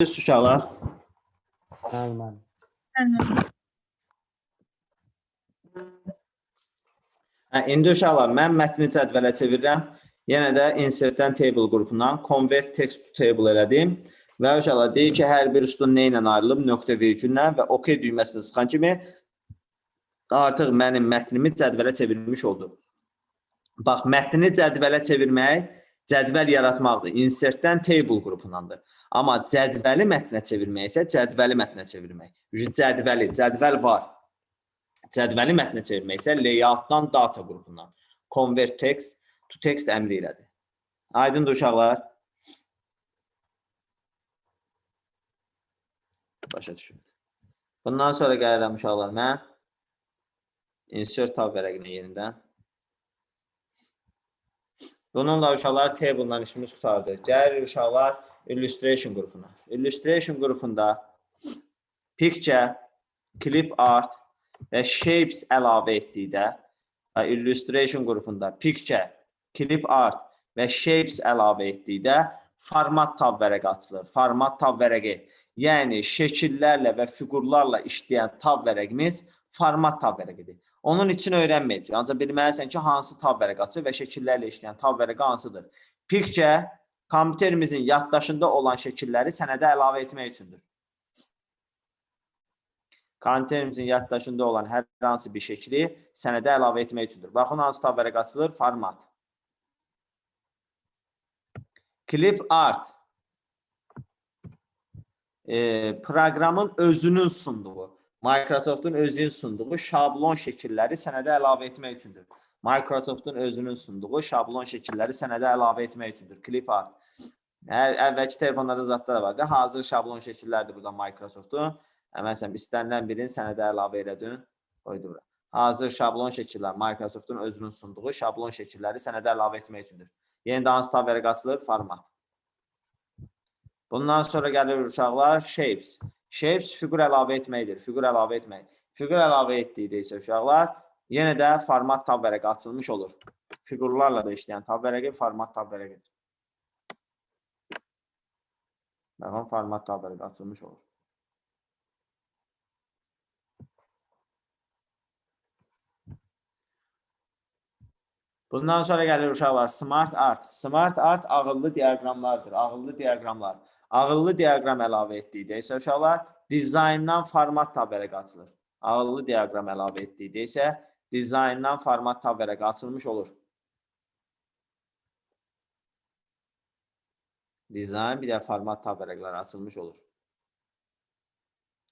Uşaqlar. Aynen. İndi uşaqlar, mən mətni cədvələ çevirirəm. Yenə də insertdən table qrupundan convert text to table elədim. Və uşaqlar deyir ki, hər bir üstun nə ilə ayrılıb? Nöqtə virgüllə və OK düyməsini sıxan kimi artıq mənim mətnimi cədvələ çevirmiş oldu. Bax, mətni cədvələ çevirmək, cədvəl yaratmaqdır. Insertdən table qrupundandır. Amma cədvəli mətnə çevirmək isə cədvəli mətnə çevirmək. Cədvəl var. Cədvəli mətnə çevirmək isə layoutdan data qrupundan. Convert text to text əmri ilədir. Aydındır uşaqlar. Başa düşün. Bundan sonra gəlirəm uşaqlar mən. Insert tab vərəqinə yenidən. Bununla uşaqlar table-dan işimiz qutardı. Gəlir uşaqlar illustration qrupuna. Illustration qrupunda picture, clip art və shapes əlavə etdikdə illustration qrupunda picture, clip art və shapes əlavə etdikdə format tab vərəqi açılır. Format tab vərəqi, yəni şəkillərlə və fiqurlarla işləyən tab vərəqimiz format tab vərəqidir. Onun için öyrənməyəcək. Ancaq bilməlisən ki, hansı tab vərəqi açır və şəkillərlə işləyən tab vərəqi hansıdır. Picture, kompüterimizin yaddaşında olan şəkilləri sənədə əlavə etmək üçündür. Kompüterimizin yaddaşında olan hər hansı bir şəkli sənədə əlavə etmək üçündür. Baxın, hansı tab vərəqi açılır? Format. Clip art. Proqramın özünün sunduğu, Microsoft'un özünün sunduğu şablon şəkilləri sənədə əlavə etmək üçündür. Microsoft'un özünün sunduğu şablon şəkilləri sənədə əlavə etmək üçündür. Clip art. Əvvəlki telefonlarda zatlar var da, hazır şablon şəkillərdir burada Microsoft'un. Məsələn, istənilən birini sənədə əlavə elədin, qoydu bura. Hazır şablon şəkillər Microsoft'un özünün sunduğu şablon şəkilləri sənədə əlavə etmək üçündür. Yeni hansı tab vərəqi açılır? Format. Bundan sonra gəlir uşaqlar shapes. Shapes fiqur əlavə etməkdir. Fiqur əlavə etmək. Fiqur əlavə etdikdə isə uşaqlar yenə də format tab vərəqi açılmış olur. Fiqurlarla da işləyən tab vərəqi format tab vərəqidir. Baxın, format tab vərəqi açılmış olur. Bundan sonra gəlir uşaqlar smart art. Smart art ağıllı diaqramlardır. Ağıllı diaqramlar. Ağıllı diaqram əlavə etdikdə isə uşaqlar dizayndan format tab vərəqi açılır. Ağıllı diaqram əlavə etdikdə isə dizayndan format tab vərəqi açılmış olur. Dizayn bir də format tab vərəqləri açılmış olur.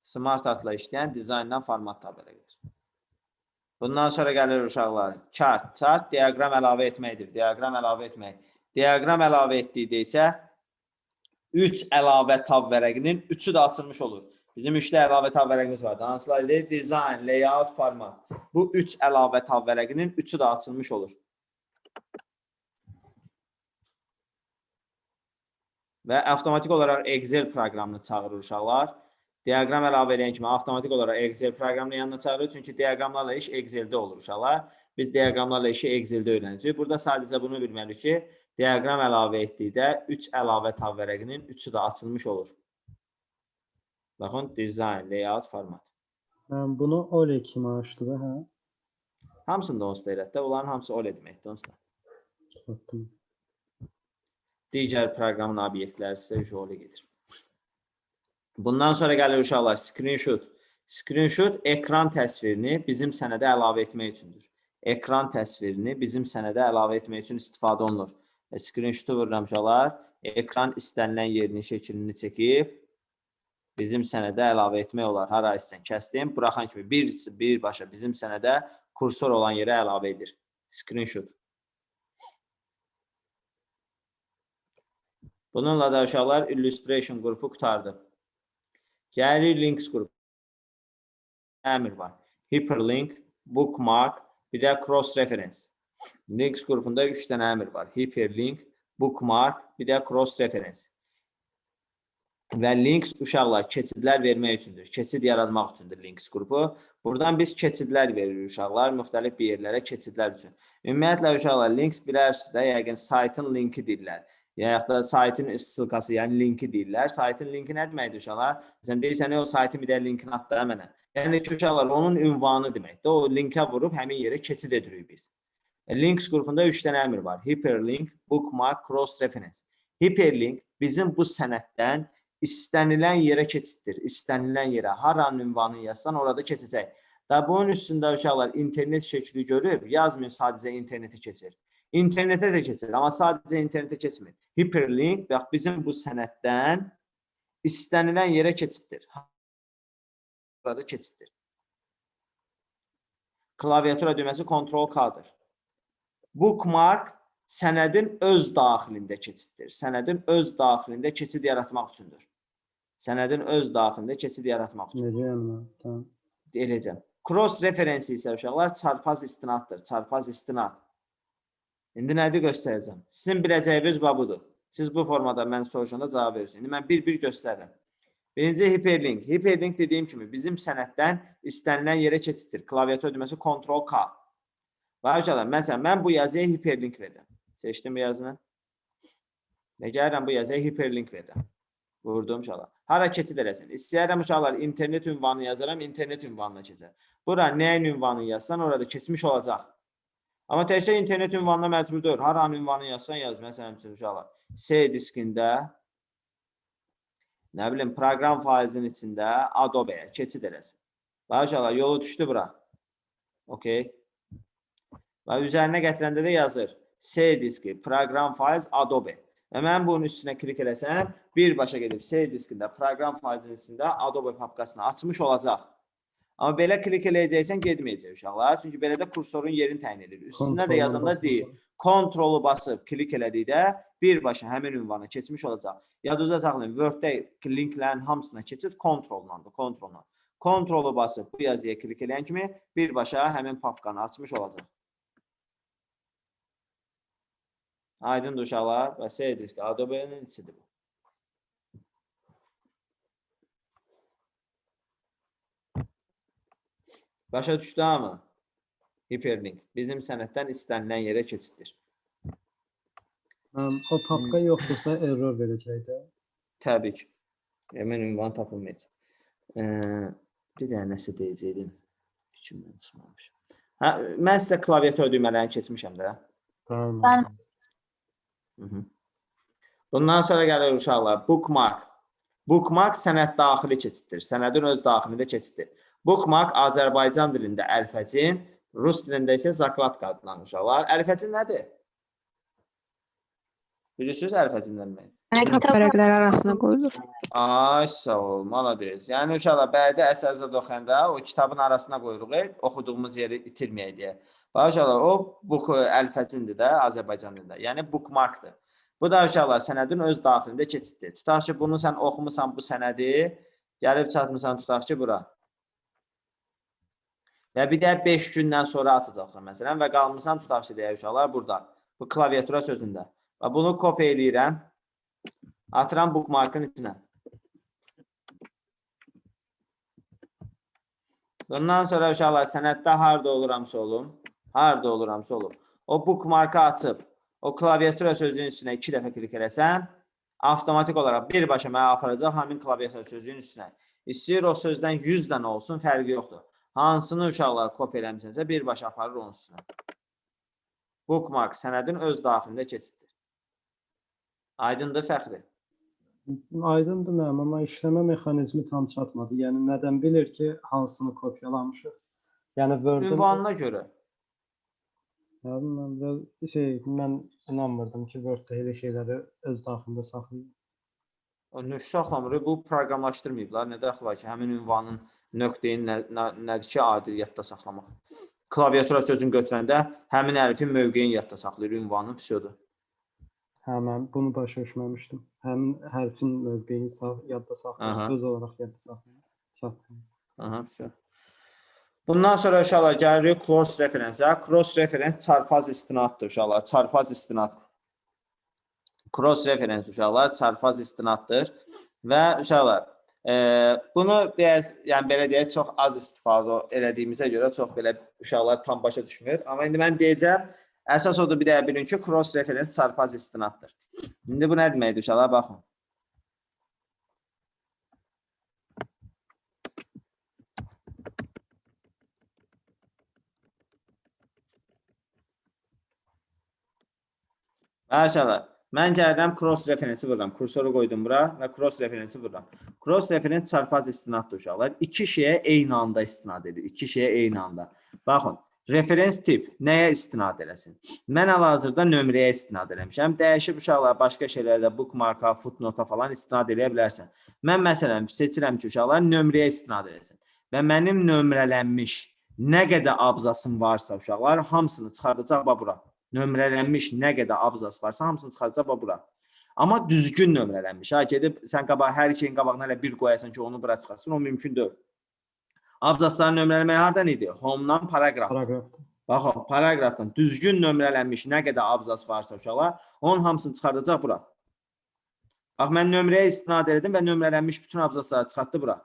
Smart artla işləyən dizayndan format tab vərəqidir. Bundan sonra gəlir uşaqlar chart. Chart diaqram əlavə etməkdir. Diaqram əlavə etmək. Diaqram əlavə etdikdə isə 3 əlavə tab vərəqinin 3'ü də açılmış olur. Bizim 3'lü əlavə tab vərəqimiz vardı. Hansılar idi? Design, layout, format. Bu 3 əlavə tab vərəqinin 3'ü də açılmış olur. Və avtomatik olaraq Excel proqramını çağırır uşaqlar. Diaqram əlavə edən kimi avtomatik olaraq Excel proqramının yanına çağırır. Çünki diaqramlarla iş Excel'də olur uşaqlar. Biz diaqramlarla işi Excel'də öyrənəcəyik. Burada sadəcə bunu bilməliyik ki, diaqram əlavə etdikdə 3 əlavə tab vərəqinin 3'ü də açılmış olur. Baxın, design, layout, format. Bunu OLE kimi açdı da, hə? Hamısında onsuz da elətdə. Onların hamısı OLE deməkdir onsuz da. Digər proqramın obyektləri sizə OLE gedir. Bundan sonra gəlir uşaqlar screenshot. Screenshot ekran təsvirini bizim sənədə əlavə etmək üçündür. Ekran təsvirini bizim sənədə əlavə etmək üçün istifadə olunur. Screenshotu vururam uşaqlar. Ekran istənilən yerini, şəklini çəkib bizim sənədə əlavə etmək olar. Hara istəyən kəsdim. Buraxan kimi birbaşa bizim sənədə kursor olan yerə əlavə edir. Screenshot. Bununla da uşaqlar illustration qrupu qutardı. Gəlir links qrupu. Əmr var. Hyperlink, bookmark, bir də cross reference. Links qrupunda 3 dənə əmr var. Hyperlink, bookmark, bir də cross reference. Və links uşaqlar keçidlər vermək üçündür. Keçid yaratmaq üçündür links qrupu. Buradan biz keçidlər veririk uşaqlar müxtəlif bir yerlərə keçidlər üçün. Ümumiyyətlə uşaqlar links bilərsiniz də yəqin saytın linki deyirlər. ya da saytın ısılkası, yəni linki deyirlər. Saytın linki nə deməkdir uşaqlar? Məsələn, deyirsən, o saytın bir də linkini atdır mənə. Yəni ki, uşaqlar, onun ünvanı deməkdir. O linkə vurub həmin yerə keçid edirik biz. Links qrupunda 3 dənə əmr var. Hyperlink, bookmark, cross-reference. Hyperlink bizim bu sənəddən istənilən yerə keçiddir. İstənilən yerə. Haranın ünvanını yazsan, orada keçəcək. Da bunun üstündə uşaqlar internet şəkli görüb, yazmayın sadəcə interneti keçir. İnternetə də keçir, amma sadəcə internetə keçmir. Hyperlink, bax, bizim bu sənəddən istənilən yerə keçiddir. Burada keçiddir. Klaviatura düyməsi Ctrl-K-dır. Bookmark sənədin öz daxilində keçiddir. Sənədin öz daxilində keçid yaratmaq üçündür. Sənədin öz daxilində keçid yaratmaq üçün. Necə yəni? Tamam. Eləcəm. Cross-reference isə uşaqlar çarpaz istinaddır. Çarpaz istinad. İndi nədir göstərəcəm? Sizin biləcəyiniz budur. Siz bu formada mən soruşanda cavab verirsiniz. İndi mən bir-bir göstərirəm. Birinci hyperlink. Hyperlink dediyim kimi bizim sənəddən istənilən yerə keçiddir. Klaviatura düyməsi Ctrl-K. Və uşaqlar, məsələn, mən bu yazıya hyperlink verirəm. Seçdim bu yazını. Və gəlirəm bu yazıya hyperlink verirəm. Vurdum uşaqlar. Hara keçid eləsin? İstəyərəm uşaqlar, internet ünvanını yazaram, internet ünvanına keçər. Bura nəyin ünvanını yazsan, orada keçmiş olacaq. Amma təkcə internet ünvanına məcbur deyil. Haranın ünvanını yazsan yaz. Məsələn üçün uşaqlar. C diskində, nə bilim, proqram faizinin içində Adobe-yə keçid eləsin. Və uşaqlar, yolu düşdü bura. Okey. Və üzərinə gətirəndə də yazır. C diski, proqram faiz, Adobe. Və mən bunun üstünə klik eləsəm, birbaşa gedib C diskində, proqram faizinin içində Adobe papkasını açmış olacaq. Amma belə klik eləyəcəksən, gedməyəcək uşaqlar. Çünki belə də kursorun yerini təyin edir. Üstünə də yazanda deyil. Kontrolu basıb klik elədikdə birbaşa həmin ünvana keçmiş olacaq. Yadınızda saxlayın, Word-də linklərin hamısına keçid kontrollandır. Kontrolu basıb bu yazıya klik eləyən kimi birbaşa həmin papkanı açmış olacaq. Aydındır uşaqlar və C diski Adobe-nin içidir bu. Başa düşdü hamı? Hyperlink. Bizim sənəddən istənilən yerə keçiddir. O papka yoxdursa error verəcək də. Təbii ki. Həmin ünvan tapılmayacaq. Bir dənə nəsə deyəcəkdim. Fikrimdən çıxmamışım. Mən sizə klaviatura düymələrini keçmişəm də. Tamam. Bundan sonra gəlir uşaqlar. Bookmark. Bookmark sənəd daxili keçiddir. Sənədin öz daxilində keçiddir. Bookmark Azərbaycan dilində əlfəcin, Rus dilində isə zakladka adlanır uşaqlar. Əlfəcin nədir? Bilirsiniz əlfəcin nə demək? Kitab vərəqləri arasına qoyulur. Ay, sağ ol, malades. Yəni uşaqlar, bəldə əsərzədə oxuyanda o kitabın arasına qoyuruq, oxuduğumuz yeri itirməyək deyə. Bax uşaqlar, o əlfəcindir də Azərbaycan dilində. Yəni bookmarkdır. Bu da uşaqlar sənədin öz daxilində keçiddir. Tutaq ki, bunu sən oxumusan bu sənədi, gəlib çatmısan tutaq ki, bura. Və bir də 5 gündən sonra atacaqsan məsələn və qalmısan tutaq ki, deyək uşaqlar burada. Bu klaviatura sözündə. Və bunu kopya eləyirəm. Atıram bookmarkın içinə. Bundan sonra uşaqlar sənəddə harda oluramsa olum. Harda oluramsa olum. O bookmarkı açıb, o klaviatura sözünün üstünə 2 dəfə klik eləsəm, avtomatik olaraq birbaşa mənə aparacaq həmin klaviatura sözünün üstünə. İstəyir o sözdən 100 dənə olsun, fərqi yoxdur. Hansını uşaqlar kopya eləmişsənsə birbaşa aparır onun üstünə. Bookmark sənədin öz daxilində keçiddir. Aydındır Fəxri? Aydındır mənim, amma işləmə mexanizmi tam çatmadı. Yəni nədən bilir ki, hansını kopyalamışıq? Yəni ünvanına görə. Mən inanmırdım ki, Word-də elə şeyləri öz daxilində saxlayır. Nöş saxlamır, bu proqramlaşdırmayıblar. Nə dəxli var ki, həmin ünvanın nöqteyin nədir ki, adi yadda saxlamaq. Klaviatura sözünü götürəndə həmin hərfin mövqeyin yadda saxlayır, ünvanın fisiodur. Hə, mən bunu başa düşməmişdim. Həmin hərfin mövqeyini yadda saxlayır, söz olaraq yadda saxlayır. Aha, fisio. Bundan sonra uşaqlar gəlirik cross reference-ə. Cross reference çarpaz istinaddır uşaqlar, çarpaz istinad. Cross reference uşaqlar çarpaz istinaddır və uşaqlar bunu biraz, yəni belə deyək, çox az istifadə elədiyimizə görə çox belə uşaqlar tam başa düşmür. Amma indi mən deyəcəm, Əsas odur bir də bilin ki, cross reference çarpaz istinaddır. İndi bu nə deməkdir uşaqlar? Baxın. Uşaqlar, mən gəlirəm cross referensi vururam. Kursoru qoydum bura və cross referensi vururam. Cross reference çarpaz istinaddır uşaqlar. İki şeyə eyni anda istinad edir. İki şeyə eyni anda. Baxın. Referens tip nəyə istinad eləsin? Mən hal-hazırda nömrəyə istinad eləmişəm. Dəyişib uşaqlar başqa şeylərdə bookmarka, footnota falan istinad eləyə bilərsən. Mən məsələn seçirəm ki, uşaqlar nömrəyə istinad eləsin. Və mənim nömrələnmiş nə qədər abzasım varsa uşaqlar hamısını çıxardacaq bura. Nömrələnmiş nə qədər abzas varsa hamısını çıxardacaq bura. Amma düzgün nömrələnmiş. Ha, gedib sən hər şeyin qabağına elə bir qoyasan ki, onu bura çıxarsın, o mümkün deyil. Abzasların nömrələməyi hardan idi? Home-dan paragrafdan. Baxın, paragrafdan düzgün nömrələnmiş nə qədər abzas varsa uşaqlar, onun hamısını çıxardacaq bura. Bax, mən nömrəyə istinad edirdim və nömrələnmiş bütün abzasları çıxartdı bura.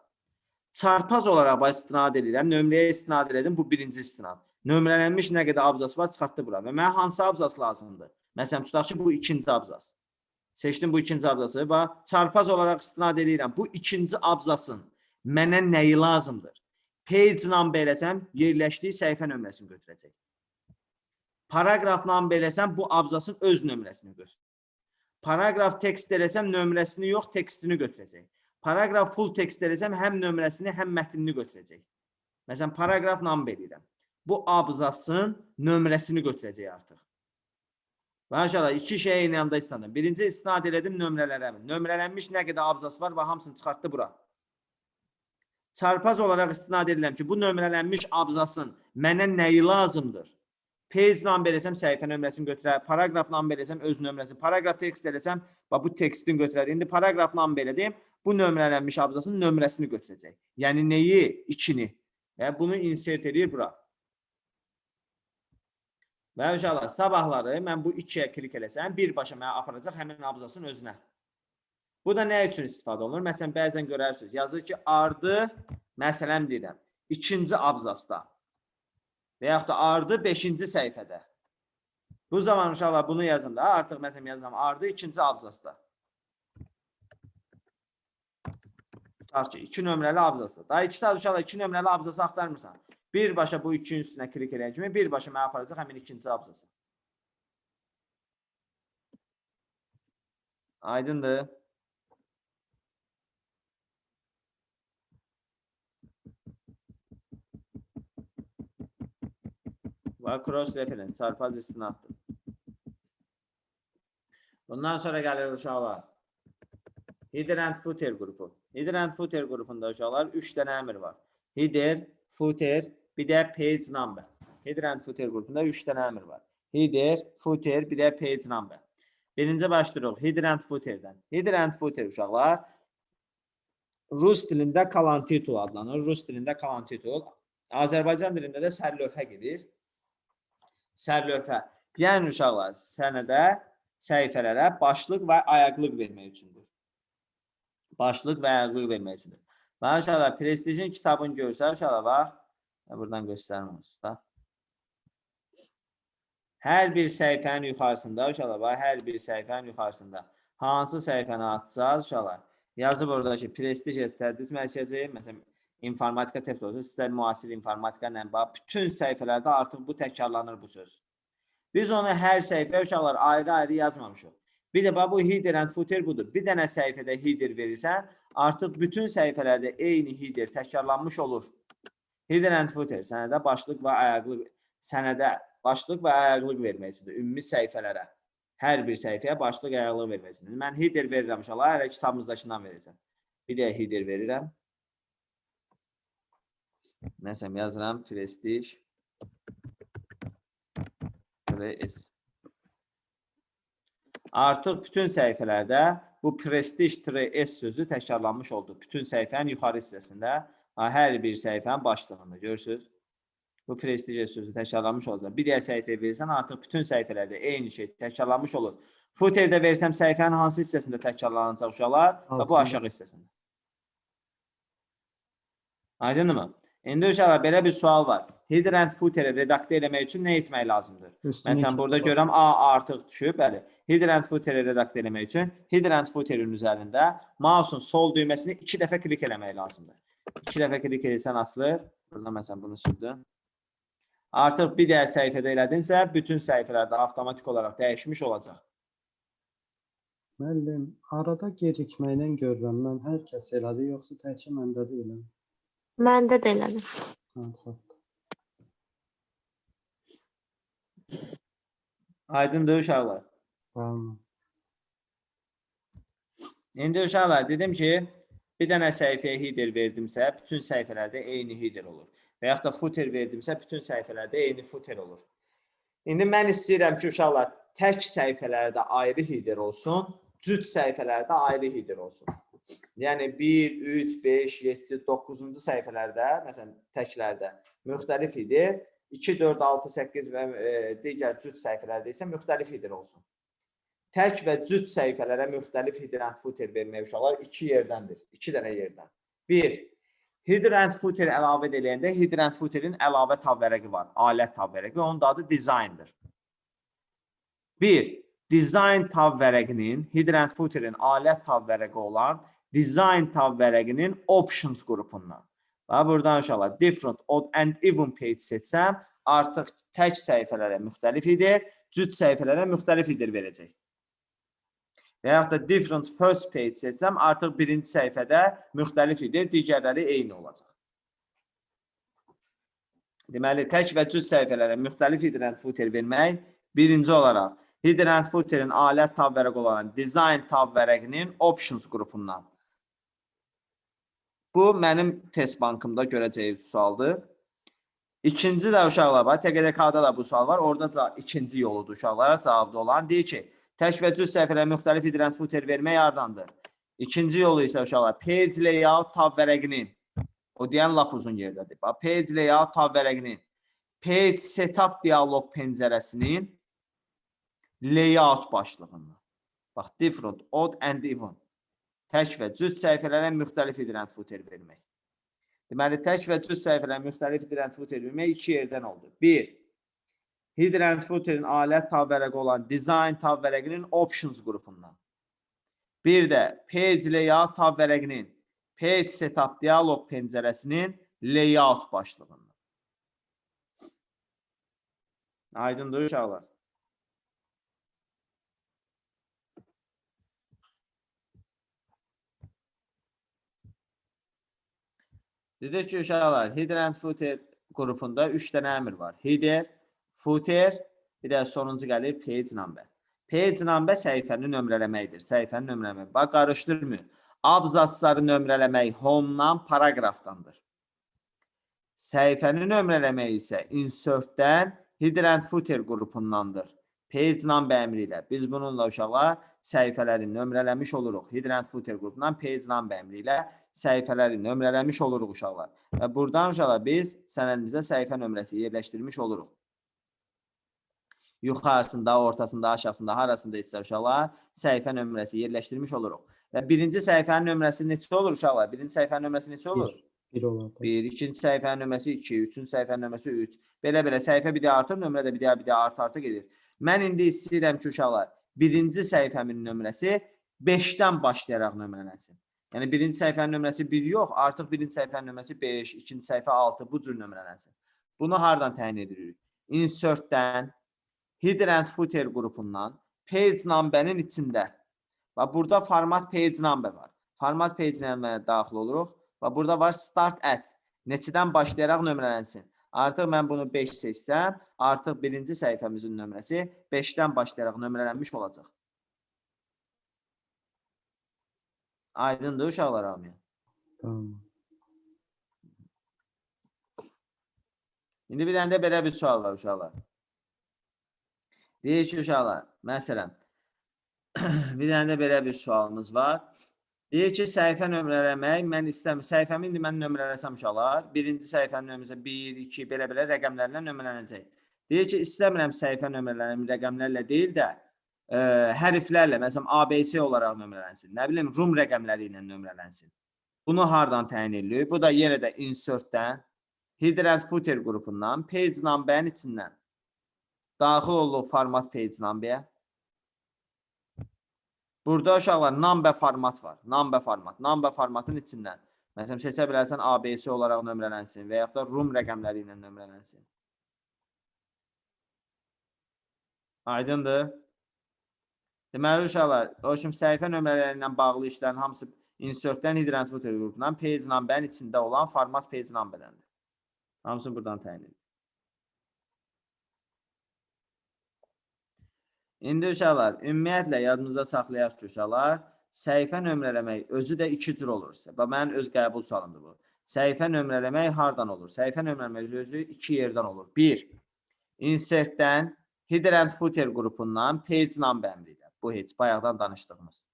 Çarpaz olaraq istinad edirəm, nömrəyə istinad edirdim, bu birinci istinad. Nömrələnmiş nə qədər abzas var, çıxartdı bura. Və mənə hansı abzas lazımdır? Məsələn, tutaq ki, bu ikinci abzas. Seçdim bu ikinci abzası və çarpaz olaraq istinad edirəm. Bu ikinci abzasın mənə nəyi lazımdır? Page number eləsəm, yerləşdiyi səhifə nömrəsini götürəcək. Paragraf number eləsəm, bu abzasın öz nömrəsini götürəcək. Paragraf text eləsəm, nömrəsini yox, tekstini götürəcək. Paragraf full text eləsəm, həm nömrəsini, həm mətnini götürəcək. Məsələn, paragraf number eləyirəm. Bu abzasın nömrəsini götürəcək artıq. Və aşağıda iki şey eyni anda istinad. Birinci istinad elədim nömrələrə. Nömrələnmiş nə qədər abzas var və hamısını çıxartdı bura. Çarpaz olaraq istinad edirəm ki, bu nömrələnmiş abzasın mənə nəyi lazımdır? Page number eləsəm, səhifə nömrəsini götürər. Paragraf number eləsəm, öz nömrəsini. Paragraf text eləsəm, bu textin götürər. İndi paragraf number elədim, bu nömrələnmiş abzasın nömrəsini götürəcək. Yəni nəyi? İkini. Və bunu insert edir bura. Və uşaqlar, sabahları mən bu ikiyə klik eləsəm, birbaşa mənə aparacaq həmin abzasın özünə. Bu da nə üçün istifadə olunur? Məsələn, bəzən görərsiniz, yazır ki, ardı, məsələn deyirəm, ikinci abzasda və yaxud da ardı 5-ci səhifədə. Bu zaman uşaqlar bunu yazında, artıq məsələn yazıram, ardı ikinci abzasda. Tutaq ki, 2 nömrəli abzasda. Daha 2 saat uşaqlar 2 nömrəli abzası axtarmırsan. Birbaşa bu 2-nin üstünə klik eləyən kimi, birbaşa mənə aparacaq həmin ikinci abzası. Aydındır. Və cross reference, çarpaz istinaddır. Bundan sonra gəlir uşaqlar. Header and footer qrupu. Header and footer qrupunda uşaqlar 3 dənə əmr var. Header, footer, bir də page number. Header and footer qrupunda 3 dənə əmr var. Header, footer, bir də page number. Birinci başlayırıq header and footerdən. Header and footer uşaqlar Rus dilində kalan titul adlanır. Rus dilində kalan titul. Azərbaycan dilində də sərlövhə gedir. Sərlövhə. Yəni uşaqlar sənədə, səhifələrə başlıq və ayaqlıq vermək üçündür. Başlıq və ayaqlıq vermək üçündür. Və uşaqlar prestijin kitabını görsə uşaqlar bax. Buradan göstərim olsun da. Hər bir səhifənin yuxarısında uşaqlar bax, hər bir səhifənin yuxarısında hansı səhifəni açsaz uşaqlar yazıb orada ki, prestij tədris mərkəzi, məsələn, informatika teplosu, sizlər müasir informatika ilə bax, bütün səhifələrdə artıq bu təkrarlanır bu söz. Biz onu hər səhifə uşaqlar ayrı-ayrı yazmamışıq. Bir də bax, bu header and footer budur. Bir dənə səhifədə header verirsən, artıq bütün səhifələrdə eyni header təkrarlanmış olur. Header and footer sənədə başlıq və ayaqlıq, sənədə başlıq və ayaqlıq vermək üçündür. Ümumi səhifələrə. Hər bir səhifəyə başlıq və ayaqlıq vermək üçündür. Mən header verirəm uşaqlar, hələ kitabımızdakından verəcəm. Bir də header verirəm. Məsələn, yazıram prestij. Artıq bütün səhifələrdə bu prestij -s sözü təkrarlanmış oldu. Bütün səhifənin yuxarı hissəsində, hər bir səhifənin başlığında görürsünüz. Bu prestij sözü təkrarlanmış olacaq. Bir digər səhifəyə verirsən, artıq bütün səhifələrdə eyni şey təkrarlanmış olur. Footerdə versəm səhifənin hansı hissəsində təkrarlanacaq uşaqlar? Bu aşağı hissəsində. Aydındır mı? İndi uşaqlar belə bir sual var. header and footeri redaktə eləmək üçün nə etmək lazımdır? Üstünə Məsələn, iki burada defa görürəm A artıq düşüb, bəli. Header and footeri redaktə eləmək üçün header and footerin üzərində mouse'un sol düyməsini 2 dəfə klik eləmək lazımdır. 2 dəfə klik edirsən asılır. Burada məsələn bunu sürdüm. Artıq bir də səhifədə elədinsə, bütün səhifələrdə avtomatik olaraq dəyişmiş olacaq. Müəllim, arada gecikməklə görürəm. Mən hər kəs elədi, yoxsa təkcə məndə deyiləm. Məndə də elədim. Aydındır uşaqlar. Tamam. İndi uşaqlar, dedim ki, bir dənə səhifəyə header verdimsə, bütün səhifələrdə eyni header olur. Və yaxud da footer verdimsə, bütün səhifələrdə eyni footer olur. İndi mən istəyirəm ki, uşaqlar, tək səhifələrdə ayrı header olsun, cüt səhifələrdə ayrı header olsun. Yəni 1, 3, 5, 7, 9-cu səhifələrdə, məsələn, təklərdə müxtəlif header, 2, 4, 6, 8 və digər cüt səhifələrdə isə müxtəlif header olsun. Tək və cüt səhifələrə müxtəlif header and footer vermək uşaqlar 2 yerdəndir. 2 dənə yerdən. 1. Header and footer əlavə ediləyəndə header and footerin əlavə tab vərəqi var. Alət tab vərəqi. Onun da adı design'dır. 1. Design tab vərəqinin, header and footerin alət tab vərəqi olan design tab vərəqinin options qrupundan. Və buradan uşaqlar different, odd and even page seçsəm, artıq tək səhifələrə müxtəlif header, cüt səhifələrə müxtəlif header verəcək. Və yaxud da different first page seçsəm, artıq birinci səhifədə müxtəlif header, digərləri eyni olacaq. Deməli, tək və cüt səhifələrə müxtəlif header and footer vermək, birinci olaraq header and footerin alət tab vərəqi olan design tab vərəqinin options qrupundan. Bu, mənim test bankımda görəcəyim sualdır. İkinci də uşaqlar var, TQDK-da da bu sual var. Orada ikinci yoludur uşaqlara cavabda olan. Deyir ki, tək və cüt səhifələrə müxtəlif header and footer vermək hardandır? İkinci yolu isə uşaqlar, page layout tab vərəqinin, o deyən lap uzun yerdədir. Page layout tab vərəqinin, page setup dialog pəncərəsinin layout başlığından. Bax, different, odd and even. Tək və cüt səhifələrə müxtəlif header and footer vermək. Deməli, tək və cüt səhifələrə müxtəlif header and footer vermək 2 yerdən oldu. 1. Header and footerin alət tab vərəqi olan design tab vərəqinin options qrupundan. Bir də page layout tab vərəqinin page setup dialog pəncərəsinin layout başlığından. Aydındır uşaqlar. Dedik ki, uşaqlar, header and footer qrupunda 3 dənə əmr var. Header, footer, bir də sonuncu gəlir page number. Page number səhifəni nömrələməkdir. Səhifəni nömrələmək. Bax, qarışdırmıyor. Abzasları nömrələmək home-dan, paragrafdandır. Səhifəni nömrələmək isə insert-dən header and footer qrupundandır. Page number əmri ilə. Biz bununla uşaqlar səhifələri nömrələmiş oluruq. Header and footer qrupundan page number əmri ilə səhifələri nömrələmiş oluruq uşaqlar. Və buradan uşaqlar biz sənədimizə səhifə nömrəsi yerləşdirmiş oluruq. Yuxarısında, ortasında, aşağısında, harasında isə uşaqlar səhifə nömrəsi yerləşdirmiş oluruq. Və birinci səhifənin nömrəsi neçə olur uşaqlar? Birinci səhifənin nömrəsi neçə olur? 1 olur. 1, ikinci səhifənin nömrəsi 2, üçüncü səhifənin nömrəsi 3. Belə-belə səhifə bir də artır, nömrə də bir də artı gedir. Mən indi istəyirəm ki, uşaqlar, birinci səhifəmin nömrəsi 5-dən başlayaraq nömrələnsin. Yəni, birinci səhifənin nömrəsi 1 yox, artıq birinci səhifənin nömrəsi 5, ikinci səhifə 6, bu cür nömrələnsin. Bunu hardan təyin edirik? Insert-dən, header and footer qrupundan, page number-nin içində. Və burada format page number var. Format page number-ə daxil oluruq. Və burada var start at. Neçədən başlayaraq nömrələnsin. Artıq mən bunu 5 seçsəm, artıq birinci səhifəmizin nömrəsi 5-dən başlayaraq nömrələnmiş olacaq. Aydındır uşaqlar hamıya. Tamam. İndi bir dənə də belə bir sual var uşaqlar. Deyir ki, uşaqlar, məsələn, bir dənə də belə bir sualımız var. Deyir ki, səhifə nömrələmək, mən istəmirəm. Səhifəmi indi mən nömrələsəm uşaqlar, birinci səhifənin nömrəsi 1, 2, belə-belə rəqəmlərlə nömrələnəcək. Deyir ki, istəmirəm səhifə nömrələrim rəqəmlərlə deyil də, hərflərlə, məsələn, ABC olaraq nömrələnsin. Nə bilim, Rum rəqəmləri ilə nömrələnsin. Bunu hardan təyin edilir? Bu da yenə də insert-dən header and footer qrupundan page number-ın içindən daxil olduğu format page number. Burada uşaqlar number format var. Number format. Number formatın içindən. Məsələn, seçə bilərsən ABC olaraq nömrələnsin və yaxud da room rəqəmləri ilə nömrələnsin. Aydındır. Deməli uşaqlar, o üçün səhifə nömrələri ilə bağlı işlərin hamısı insert-dən header and footer qrupundan page number-ın içində olan format page number-dəndir. Hamısını buradan təyin edin. İndi uşaqlar, ümumiyyətlə yadınızda saxlayaq ki, uşaqlar, səhifə nömrələmək özü də iki cür olur. Mənim öz qəbul sualımdır bu. Səhifə nömrələmək hardan olur? Səhifə nömrələmək özü iki yerdən olur. Bir, insert-dən header and footer qrupundan page number əmri ilə. Bu heç bayaqdan danışdığımız.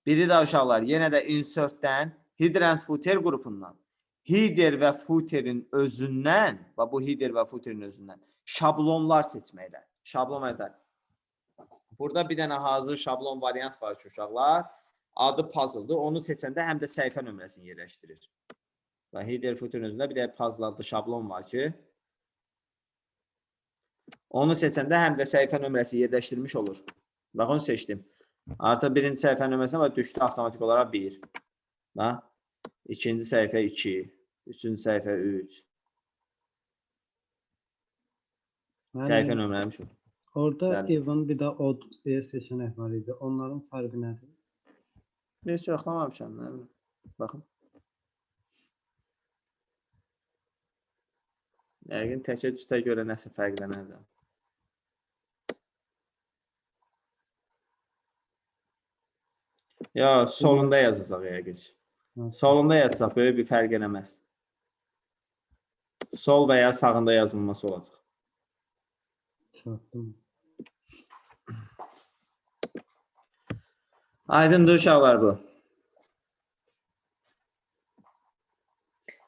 Biri də uşaqlar, yenə də insert-dən header and footer qrupundan header və footerin özündən və bu header və footerin özündən şablonlar seçməklə. Şablon məqdər. Burada bir dənə hazır şablon variant var ki, uşaqlar. Adı puzzle-dır. Onu seçəndə həm də səhifə nömrəsini yerləşdirir. Və header footerin özündə bir də puzzle adlı şablon var ki, onu seçəndə həm də səhifə nömrəsi yerləşdirilmiş olur. Bax, onu seçdim. Artıq birinci səhifə nömrəsinə və düşdü avtomatik olaraq 1. Bax, ikinci səhifə 2. Üçüncü səhifə 3. Səhifə nömrələmiş olur. Orada even bir də odd deyə seçenek var idi. Onların fərqi nədir? Heç yoxlamamışam. Baxın. Yəqin təkə cütə görə nəsə fərqlənərdi. Ya, solunda yazacaq yəqin. Solunda yazacaq, böyle bir fərq eləməz. Sol və ya sağında yazılması olacaq. Çatdım. Aydındır uşaqlar bu.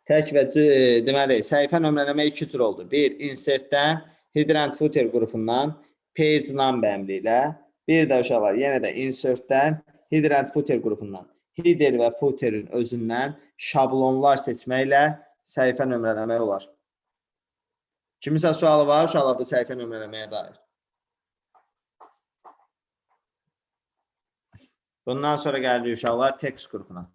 Tək və deməli, səhifə nömrələmə iki cür oldu. Bir, insert-dən header and footer qrupundan page number əmri ilə. Bir də uşaqlar, yenə də insert-dən header and footer qrupundan header və footerin özündən şablonlar seçməklə səhifə nömrələmək olar. Kimisə sualı var, uşaqlar bu səhifə nömrələməyə dair. Bundan sonra gəlir uşaqlar text qrupuna.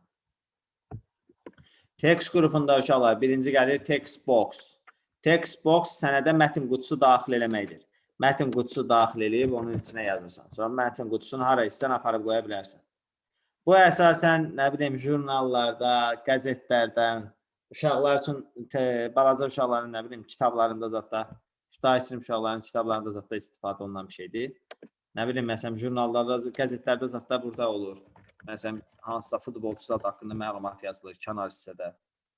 Text qrupunda uşaqlar birinci gəlir text box. Text box sənədə mətn qutusu daxil eləməkdir. Mətn qutusu daxil eləyib onun içinə yazırsan. Sonra mətn qutusunu hara istəyirsən aparıb qoya bilərsən. Bu əsasən, nə bileyim, jurnallarda, qəzetlərdən, uşaqlar üçün, balaca uşaqların, nə bileyim, kitablarında zətdə, dahisin uşaqların kitablarında zətdə istifadə olunan bir şeydir. Nə bileyim, məsələn, jurnallarda, qəzetlərdə zətdə burada olur. Məsələn, hansısa futbolçu zat haqqında məlumat yazılır, kənar hissədə,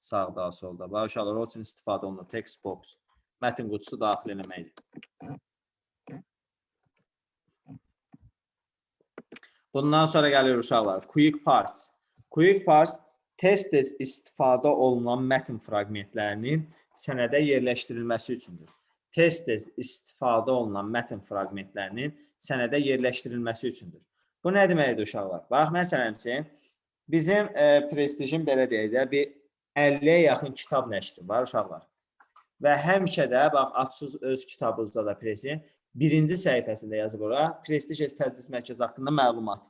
sağda, solda. Və uşaqlar o üçün istifadə olunur, text box, mətn qutusu daxil eləməkdir. Bundan sonra gəlir uşaqlar, quick parts. Quick parts tez-tez istifadə olunan mətn fraqmentlərinin sənədə yerləşdirilməsi üçündür. Tez-tez istifadə olunan mətn fraqmentlərinin sənədə yerləşdirilməsi üçündür. Bu nə deməkdir uşaqlar? Bax, məsələn ki, bizim prestijin belə deyək də bir 50-yə yaxın kitab nəşri var uşaqlar. Və həmişə də, bax, açsız öz kitabınızda da prestijin birinci səhifəsində yazıb ora, prestij tədris mərkəzi haqqında məlumat.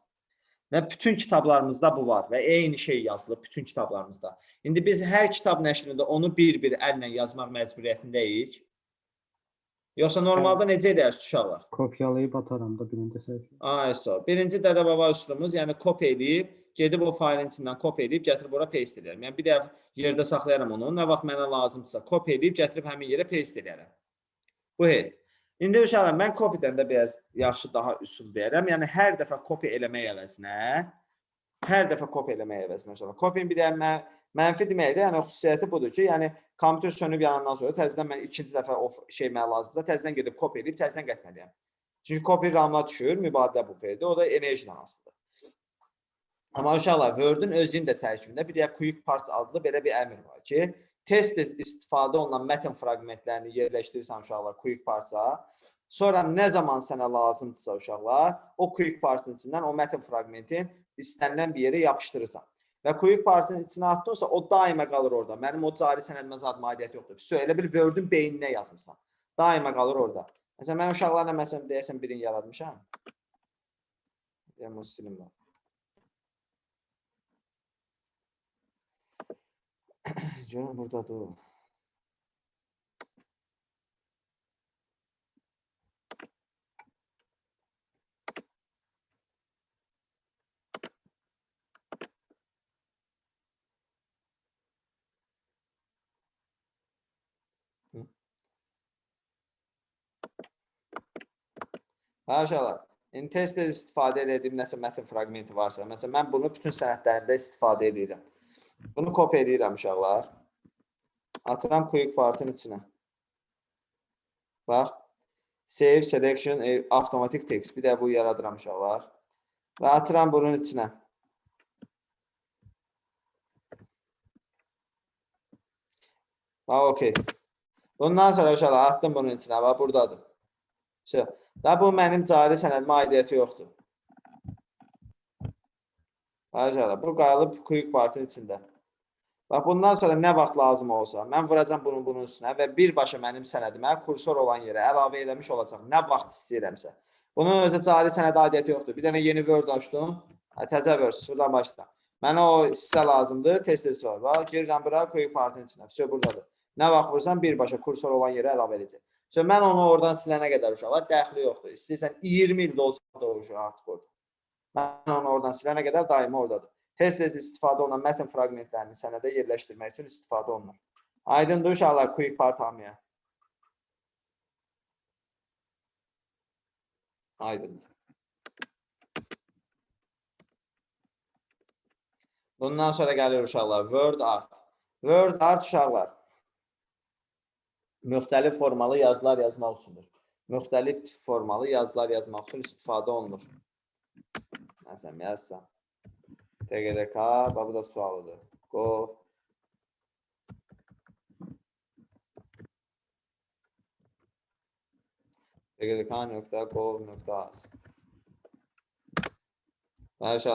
Və bütün kitablarımızda bu var və eyni şey yazılıb bütün kitablarımızda. İndi biz hər kitab nəşrində onu bir-bir əllə yazmaq məcburiyyətindəyik. Yoxsa normalda necə edərsiniz uşaqlar? Kopyalayıb ataram da birinci səhifə. Ayso. Birinci dədə-baba üsulumuz, yəni kopya edib, gedib o failin içindən kopya edib, gətirib ora paste edərəm. Yəni bir dəfə yerdə saxlayaram onu, nə vaxt mənə lazımdırsa kopya edib, gətirib həmin yerə paste edərəm. Bu heç. İndi uşaqlar, mən kopyadan da biraz yaxşı daha üsul deyərəm. Yəni hər dəfə kopya eləmək əvəzinə, uşaqlar. Kopyanın bir də mənfi deməkdir, yəni xüsusiyyəti budur ki, yəni kompüter sönüb yanandan sonra təzədən mən ikinci dəfə o şey mənə lazımdırsa, təzədən gedib kopya edib, təzədən qətməliyəm. Çünki kopya ramına düşür, mübadilə buferidir, o da enerjidən asılıdır. Amma uşaqlar, Word-ün özünün də tərkibində bir də quick parts adlı belə bir əmr var ki, tez-tez istifadə olunan mətn fraqmentlərini yerləşdirirsən uşaqlar quick parts-a. Sonra nə zaman sənə lazımdırsa uşaqlar, o quick parts-ın içindən o mətn fraqmentin istənilən bir yerə yapışdırırsan. və quick partın içinə atdınsa, o daima qalır orada. Mənim o cari sənədimə zadıma aidiyyəti yoxdur. Elə bil Word-ün beyninə yazmışsan. Daima qalır orada. Məsələn, mən uşaqlarla məsələn deyəsən birini yaratmışam. Deyəm, o silim var. Görün, buradadır o. Uşaqlar, tez-tez istifadə edəcəyim nəsə mətn fraqmenti varsa, məsələn, mən bunu bütün sənədlərimdə istifadə edirəm. Bunu kopya edirəm uşaqlar. Atıram quick partın içinə. Bax, save selection automatic text. Bir də bu yaradıram uşaqlar. Və atıram bunun içinə. Bax, okey. Bundan sonra uşaqlar atdım bunun içinə. Bax, buradadır. Da bu mənim cari sənədimə aidiyyəti yoxdur. Bu qalıb quick partın içində. Bax, bundan sonra nə vaxt lazım olsa, mən vuracam bunun üstünə və birbaşa mənim sənədimə kursor olan yerə əlavə eləmiş olacaq. Nə vaxt istəyirəmsə. Bunun özü cari sənədə aidiyyəti yoxdur. Bir dənə yeni Word açdım. Təzə Word, sıfırdan başlayıram. Mənə o hissə lazımdır. Test var. Bax, girirəm bura quick partın içinə. Buradadır. Nə vaxt vursam birbaşa kursor olan yerə əlavə edəcək. Mən onu oradan silənə qədər uşaqlar dəxli yoxdur. İstəyirsən 20 ildə olsa da o artıq orada. Mən onu oradan silənə qədər daimi oradadır. Tez-tez istifadə olunan mətn fraqmentlərini sənədə yerləşdirmək üçün istifadə olunur. Aydındır uşaqlar quick part hamıya. Aydındır. Bundan sonra gəlir uşaqlar word art. Word art uşaqlar müxtəlif formalı yazılar yazmaq üçündür. Müxtəlif formalı yazılar yazmaq üçün istifadə olunur. Məsələn, yazsam. TGDK, bu da sualıdır. Go. TGDK.gov.az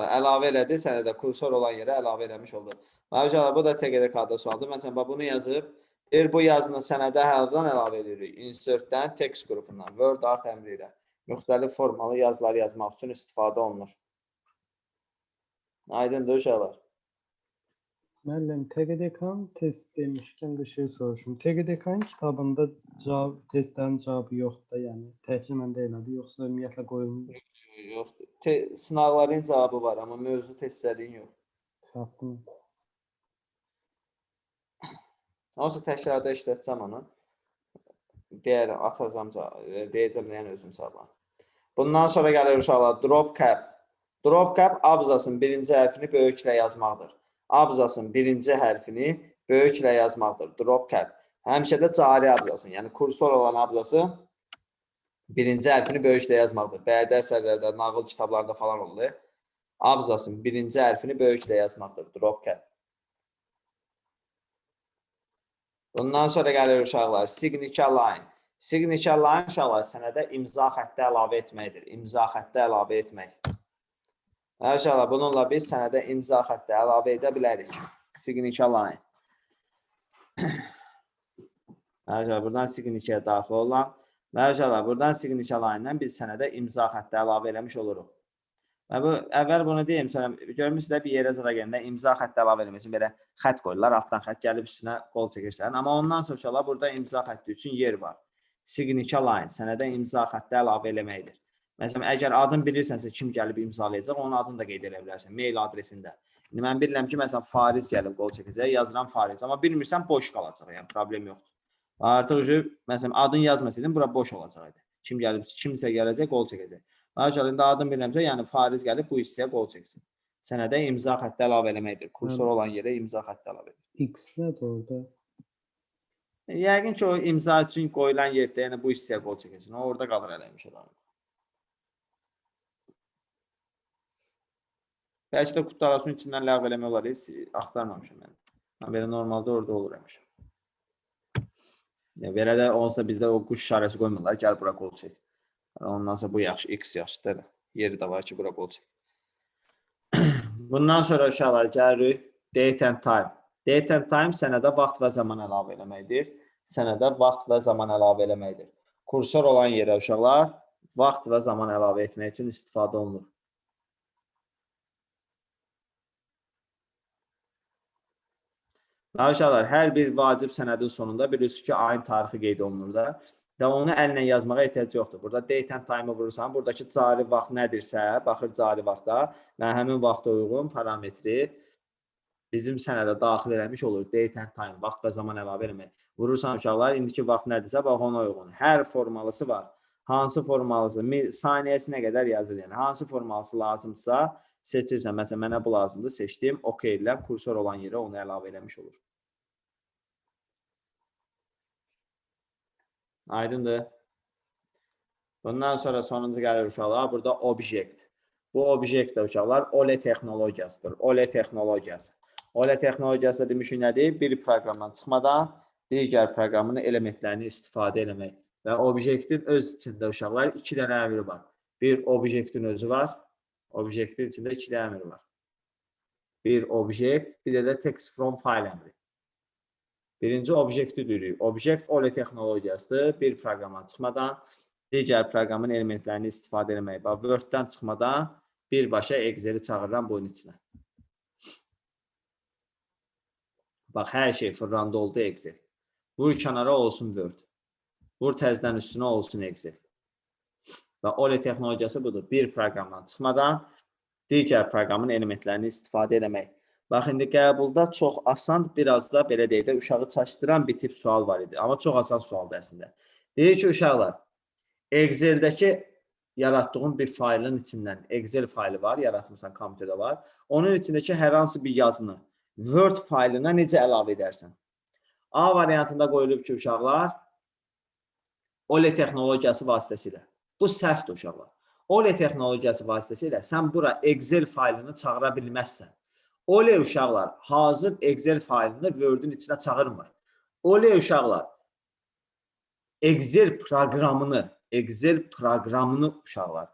əlavə elədi, sənədə kursor olan yerə əlavə eləmiş oldu. Bu da TGDK-da sualdır. Məsələn, bunu yazıb, bu yazını sənədə hərdən əlavə edirik. Insert-dən text qrupundan, word art əmri ilə. Müxtəlif formalı yazılar yazmaq üçün istifadə olunur. Aydındır uşaqlar. Müəllim, TGDK-nın test demişkən bir şey soruşum. TGDK-nın kitabında testlərin cavabı yoxdur, yəni təkcə məndə elədi, yoxsa ümumiyyətlə qoyulmuyor? Yoxdur. Sınaqların cavabı var, amma mövzu testlərin yox. Tapdım. Olsa təkrarda işlətəcəm onu. Deyərəm, atacam, deyəcəm nəyən özüm cavablanım. Bundan sonra gəlir uşaqlar drop cap. Drop cap abzasın birinci hərfini böyüklə yazmaqdır. Abzasın birinci hərfini böyüklə yazmaqdır. Drop cap. Həmişə də cari abzasın, yəni kursor olan abzası birinci hərfini böyüklə yazmaqdır. Bədi əsərlərdə, nağıl kitablarda falan olur. Abzasın birinci hərfini böyüklə yazmaqdır. Drop cap. Bundan sonra gəlir uşaqlar signature line. Signature line uşaqlar sənədə imza xətti əlavə etməkdir. İmza xətti əlavə etmək. Uşaqlar bununla biz sənədə imza xətti əlavə edə bilərik. Signature line. Buradan signature daxil olan. Buradan signature line-dən biz sənədə imza xətti əlavə eləmiş oluruq. Əvvəl bunu deyim, sonra görmüşsünüz də bir yerə zada gələndə imza xətti əlavə eləmək üçün belə xətt qoyurlar, altdan xətt gəlib üstünə qol çəkirsən. Amma ondan sonra burada imza xətti üçün yer var. Signature line, sənədə imza xətti əlavə eləməkdir. Məsələn, əgər adın bilirsənsə kim gəlib imzalayacaq, onun adını da qeyd edə bilərsən, mail adresində. İndi mən bilirəm ki, məsələn, Fariz gəlib qol çəkəcək, yazıram Fariz. Amma bilmirsən, boş qalacaq, yəni problem yoxdur. Artıq, məsələn, adın yazmasaydın, bura boş olacaq. Kim gəlib, kimsə gələcək, qol çəkəcək. Arkadaşlar, indi adın bilirəmsə, yəni Fariz gəlib bu hissəyə qol çəksin. Sənədə imza xətti əlavə eləməkdir. Kursor olan yerə imza xətti əlavə edir. X nədir orada? Yəqin ki, o imza üçün qoyulan yerdə, yəni bu hissəyə qol çəkəcəksin. O orada qalır eləmiş adam. Bəlkə də qutularasının içindən ləğv eləmək olar, heç axtarmamışam mən. Belə normalda orada olur həmişə. Belə də olsa bizdə o quş işarəsi qoymurlar, gəl bura qol çək. Ondan sonra bu yaxşı, X yaxşıdır. Yeri də var ki, bura qol çək. Bundan sonra uşaqlar gəlirik date and time. Date and time sənədə vaxt və zaman əlavə eləməkdir. Sənədə vaxt və zaman əlavə eləməkdir. Kursor olan yerə uşaqlar vaxt və zaman əlavə etmək üçün istifadə olunur. Uşaqlar, hər bir vacib sənədin sonunda bilirsiniz ki, ayın tarixi qeyd olunur da. Və onu əllə yazmağa ehtiyac yoxdur. Burada date and time-ı vurursan, buradakı cari vaxt nədirsə, baxır cari vaxta və həmin vaxta uyğun parametri bizim sənədə daxil eləmiş olur. Date and time, vaxt və zaman əlavə eləmək. Vurursan uşaqlar, indiki vaxt nədirsə, bax ona uyğun. Hər formalısı var. Hansı formalısı, saniyəsinə qədər yazır. Yəni, hansı formalısı lazımsa seçirsən. Məsələn, mənə bu lazımdır, seçdim. OK ilə kursor olan yerə onu əlavə eləmiş olur. Aydındır. Bundan sonra sonuncu gəlir uşaqlar. Burada obyekt. Bu obyekt də uşaqlar OLE texnologiyasıdır. OLE texnologiyası. OLE texnologiyası da demişik nədir? Bir proqramdan çıxmadan digər proqramın elementlərini istifadə eləmək. Və obyektin öz içində uşaqlar 2 dənə əmri var. Bir obyektin özü var. Obyektin içində 2 dənə əmri var. Bir obyekt, bir də text from file əmri. Birinci obyekti deyirik. Obyekt OLE texnologiyasıdır. Bir proqramdan çıxmadan digər proqramın elementlərini istifadə etmək. Word-dən çıxmadan birbaşa Excel-i çağırıram bunun içinə. Bax, hər şey fırlandı oldu Excel. Vur kənara olsun Word. Vur təzdən üstünə olsun Excel. Və OLE texnologiyası budur. Bir proqramdan çıxmadan digər proqramın elementlərini istifadə etmək. Bax, indi qəbulda çox asan, biraz da belə deyək də, uşağı çaşdıran bir tip sual var idi. Amma çox asan sualdır əslində. Deyir ki, uşaqlar, Excel-dəki yaratdığın bir faylın içindən, Excel faylı var, yaratmışsan, kompüterdə var. Onun içindəki hər hansı bir yazını Word faylına necə əlavə edərsən? A variantında qoyulub ki, uşaqlar, OLE texnologiyası vasitəsilə. Bu səhvdir uşaqlar. OLE texnologiyası vasitəsilə sən bura Excel faylını çağıra bilməzsən. OLE uşaqlar hazır Excel faylını Word-ün içinə çağırmır. OLE uşaqlar Excel proqramını uşaqlar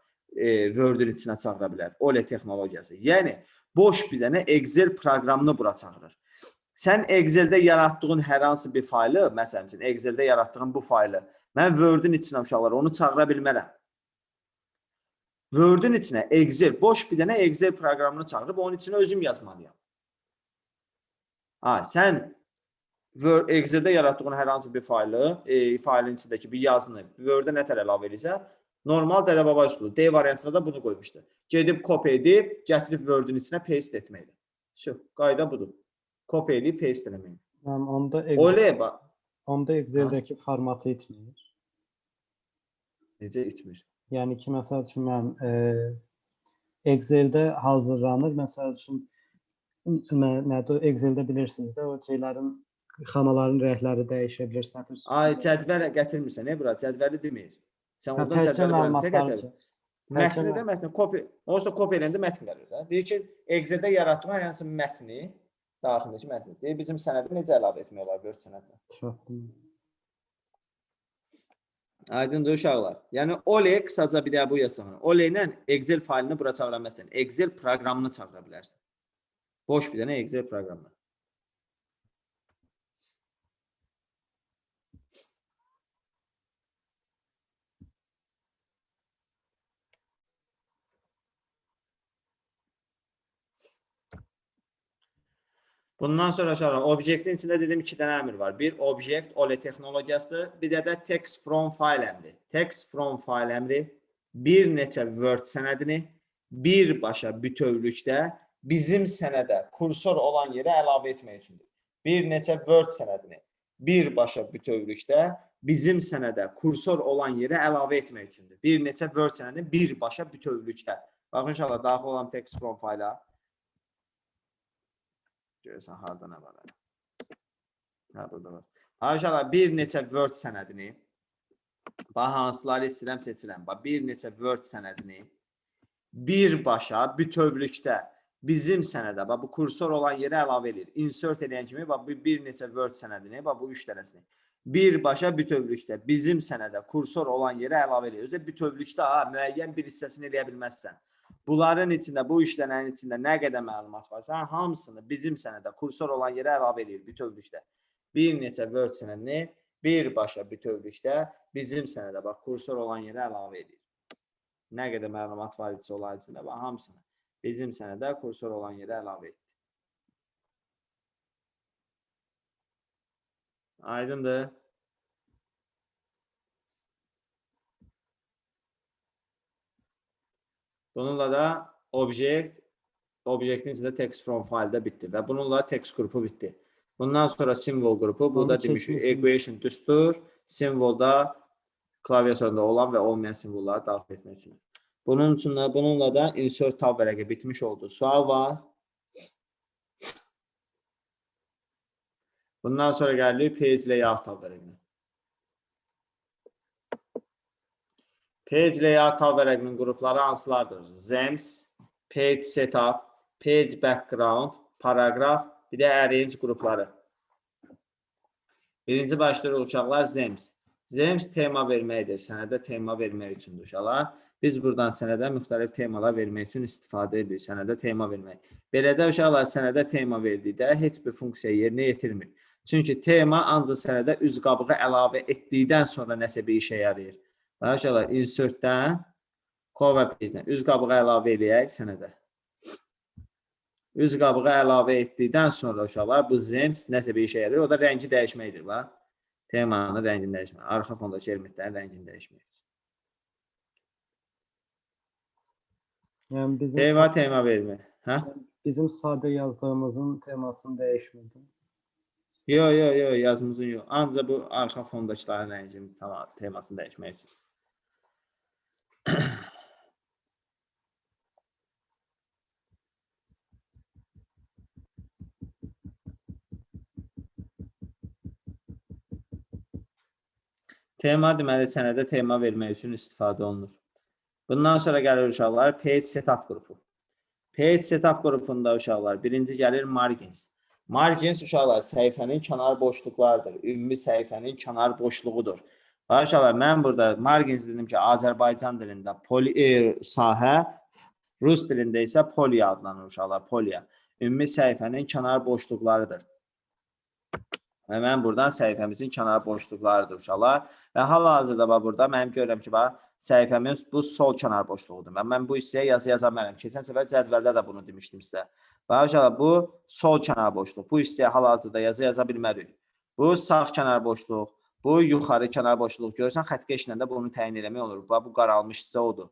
Word-ün içinə çağıra bilər. OLE texnologiyası. Yəni, boş bir dənə Excel proqramını bura çağırır. Sən Excel-də yaratdığın hər hansı bir faylı, məsələn üçün, Excel-də yaratdığın bu faylı, mən Word-ün içinə uşaqlar onu çağıra bilmərəm. Word-ün içinə Excel, boş bir dənə Excel proqramını çağırıb, onun içinə özüm yazmalıyam. Sən Excel-də yaratdığın hər hansı bir faylı, faylın içindəki bir yazını Word-ə nətər əlavə edirsən, normal dədə-baba üsulu, D variantında da bunu qoymuşdu. Gedib, kopya edib, gətirib Word-ün içinə paste etməkdir. Qayda budur. Kopya edib, paste eləməkdir. Onda Excel-dəki formatı itmir. Necə itmir? Yəni ki, məsəl üçün, mən Excel-də hazırlanır, məsəl üçün, Excel-də bilirsiniz də, o şeylərin, xanaların rəhləri dəyişə bilir, sətir. Cədvəl gətirmirsən, bura, cədvəli demir. Sən oradan cədvəli qoyarsan, gətirir. Mətni də, mətni, olsa kopya eləndə mətn gəlir də. Deyir ki, Excel-də yaratdığın hər hansı mətni, daxilindəki mətni, deyir, bizim sənədə necə əlavə etmək olar, Word sənədlə? Aydındır uşaqlar. Yəni, OLE qısaca bir də bu yazsana. OLE ilə Excel faylını bura çağıra bilməzsən. Excel proqramını çağıra bilərsən. Boş bir dənə Excel proqramını. Bundan sonra uşaqlar, obyektin içində dedim 2 dənə əmr var. Bir obyekt, OLE texnologiyasıdır. Bir də text from file əmri. Text from file əmri bir neçə Word sənədini birbaşa bütövlükdə bizim sənədə kursor olan yerə əlavə etmək üçündür. Bir neçə Word sənədini birbaşa bütövlükdə bizim sənədə kursor olan yerə əlavə etmək üçündür. Bir neçə Word sənədini birbaşa bütövlükdə. Baxın uşaqlar, daxil olan text from file-a. Görürsən, harada nə var? Burada var. Uşaqlar, bir neçə Word sənədini, hansıları istəyirəm, seçirəm. Bir neçə Word sənədini birbaşa bütövlükdə bizim sənədə, bu kursor olan yerə əlavə edir. Insert edən kimi, bir neçə Word sənədini, bu 3 dənəsini birbaşa bütövlükdə bizim sənədə kursor olan yerə əlavə edir. Özə bütövlükdə müəyyən bir hissəsini eləyə bilməzsən. Bunların içində, bu işlənənin içində nə qədər məlumat varsa, hamısını bizim sənədə kursor olan yerə əlavə edirik bütövlükdə. Bir neçə Word sənədini birbaşa bütövlükdə bizim sənədə bax, kursor olan yerə əlavə edirik. Nə qədər məlumat var idisə olan içində, bax, hamısını bizim sənədə kursor olan yerə əlavə etdik. Aydındır. Bununla da obyektin içində text from file-də bitdi və bununla text qrupu bitdi. Bundan sonra simvol qrupu, burada demişik equation düstur, simvolda klaviaturunda olan və olmayan simvolları daxil etmək üçün. Bununla da insert tab vərəqi bitmiş oldu. Sual var. Bundan sonra gəlirik page layout tab vərəqinə. Page layout tab vərəqinin qrupları hansılardır? Themes, page setup, page background, paragraf, bir də arrange qrupları. Birinci başlayırıq uşaqlar Themes. Themes tema verməkdir. Sənədə tema vermək üçündür uşaqlar. Biz buradan sənədə müxtəlif temalar vermək üçün istifadə edirik. Sənədə tema vermək. Belədə uşaqlar sənədə tema verdikdə heç bir funksiya yerinə yetirmir. Çünki tema ancaq sənədə üz qabığı əlavə etdikdən sonra nəsə bir işə yarayır. Uşaqlar insertdən cover page-dən üz qabığı əlavə eləyək sənədə. Üz qabığı əlavə etdikdən sonra uşaqlar bu Themes nəsə bir işə yarayır. O da rəngi dəyişməkdir. Temanın rəngini dəyişmək. Arxa fondakı elementlərin rəngini dəyişmək. Yəni tema vermək. Hə? Bizim sadə yazdığımızın temasını dəyişmədi. Yox, yazımızın yox. Ancaq bu arxa fondakıların rənginin temasını dəyişmək üçün. Tema deməli sənədə tema vermək üçün istifadə olunur. Bundan sonra gəlir uşaqlar page setup qrupu. Page setup qrupunda uşaqlar birinci gəlir margins. Margins uşaqlar səhifənin kənar boşluqlarıdır. Ümumi səhifənin kənar boşluğudur. Uşaqlar mən burada margins dedim ki Azərbaycan dilində sahə, Rus dilində isə polya adlanır uşaqlar. Polya. Ümumi səhifənin kənar boşluqlarıdır. Və mən buradan səhifəmizin kənar boşluqlarıdır uşaqlar. Və hal-hazırda burada mənim görürəm ki, səhifəmiz bu sol kənar boşluğudur. Mən bu hissəyə yazı yaza bilmərəm. Keçən səfər cədvəldə də bunu demişdim sizə. Və uşaqlar bu sol kənar boşluq. Bu hissəyə hal-hazırda yazı yaza bilmərik. Bu sağ kənar boşluq. Bu yuxarı kənar boşluq. Görürsən xəttkeşlə də bunu təyin etmək olur. Bu qaralmış hissə odur.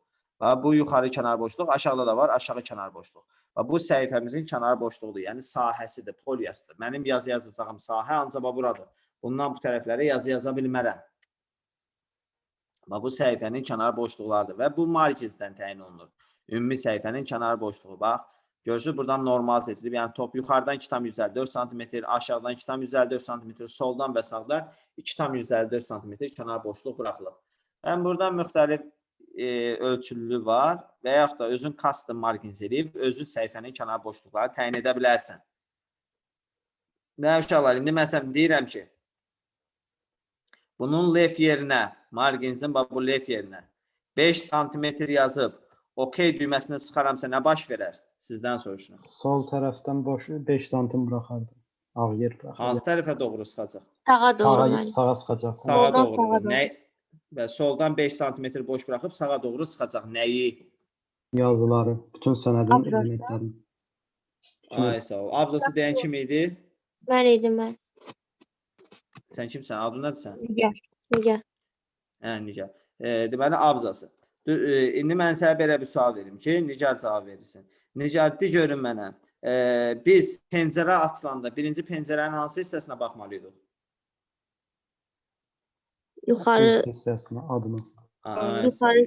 Bu yuxarı kənar boşluq, aşağıda da var, aşağı kənar boşluq. Bu səhifəmizin kənar boşluğudur, yəni sahəsidir, polyasıdır. Mənim yazı yazacağım sahə ancaq buradır. Bundan bu tərəflərə yazı yaza bilmərəm. Bu səhifənin kənar boşluqlarıdır və bu marginsdən təyin olunur. Ümumi səhifənin kənar boşluğu. Bax, görürsünüz buradan normal seçilib, yəni top yuxarıdan 2,54 cm, aşağıdan 2,54 cm, soldan və sağdan 2,54 cm kənar boşluq buraxılıb. Yəni buradan müxtəlif ölçülülü var və yaxud da özün custom margins edib, özün səhifənin kənar boşluqları təyin edə bilərsən. Və uşaqlar, indi məsələn deyirəm ki, bunun left yerinə, marginsin bu left yerinə 5 cm yazıb, OK düyməsini sıxaramsa nə baş verər? Sizdən soruşuram. Sol tərəfdən boş 5 cm buraxardım. Ağ yer buraxardım. Hansı tərəfə doğru sıxacaq? Sağa doğru. Sağa sıxacaq. Sağa doğru. Və soldan 5 cm boş buraxıb sağa doğru sıxacaq. Nəyi? Yazıları, bütün sənədin elementlərini. Ay sağ ol. Abzası deyən kim idi? Mən idim mən. Sən kimsən? Adın nədir sən? Nigar. Nigar. Deməli abzası. İndi mən sənə belə bir sual verim ki, Nigar cavab verirsin. Nigar, görün mənə. Biz pəncərə açılanda birinci pəncərənin hansı hissəsinə baxmalıydıq? Yuxarı hissəsinə, adına.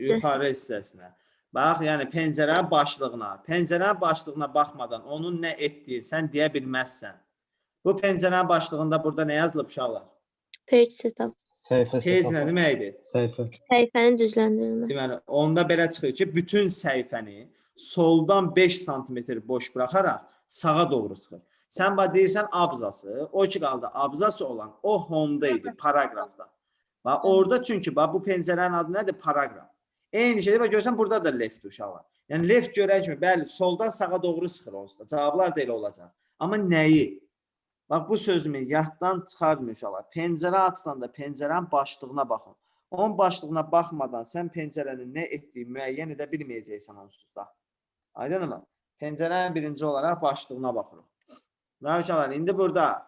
Yuxarı hissəsinə. Bax, yəni pəncərənin başlığına. Pəncərənin başlığına baxmadan onun nə etdiyini sən deyə bilməzsən. Bu pəncərənin başlığında burada nə yazılıb uşaqlar? page setup. Page nə deməkdir? Səhifə. Səhifənin düzləndirilməsi. Deməli, onda belə çıxır ki, bütün səhifəni soldan 5 cm boş buraxaraq sağa doğru sıxır. Sən deyirsən abzası, o ki qaldı abzası olan o home'da idi, paragrafda. Orada çünki bu pəncərənin adı nədir? Paragraf. Eyni şeydə bax görsən burada da left uşaqlar. Yəni left görək kimi, bəli, soldan sağa doğru sıxır onsuz da. Cavablar da elə olacaq. Amma nəyi? Bax bu sözümü yaddan çıxartmayın uşaqlar. Pəncərə açılanda pəncərənin başlığına baxın. Onun başlığına baxmadan sən pəncərənin nə etdiyini müəyyən edə bilməyəcəksən onsuz da. Aydınmı? Pəncərənin birinci olaraq başlığına baxırıq. Və uşaqlar, indi burada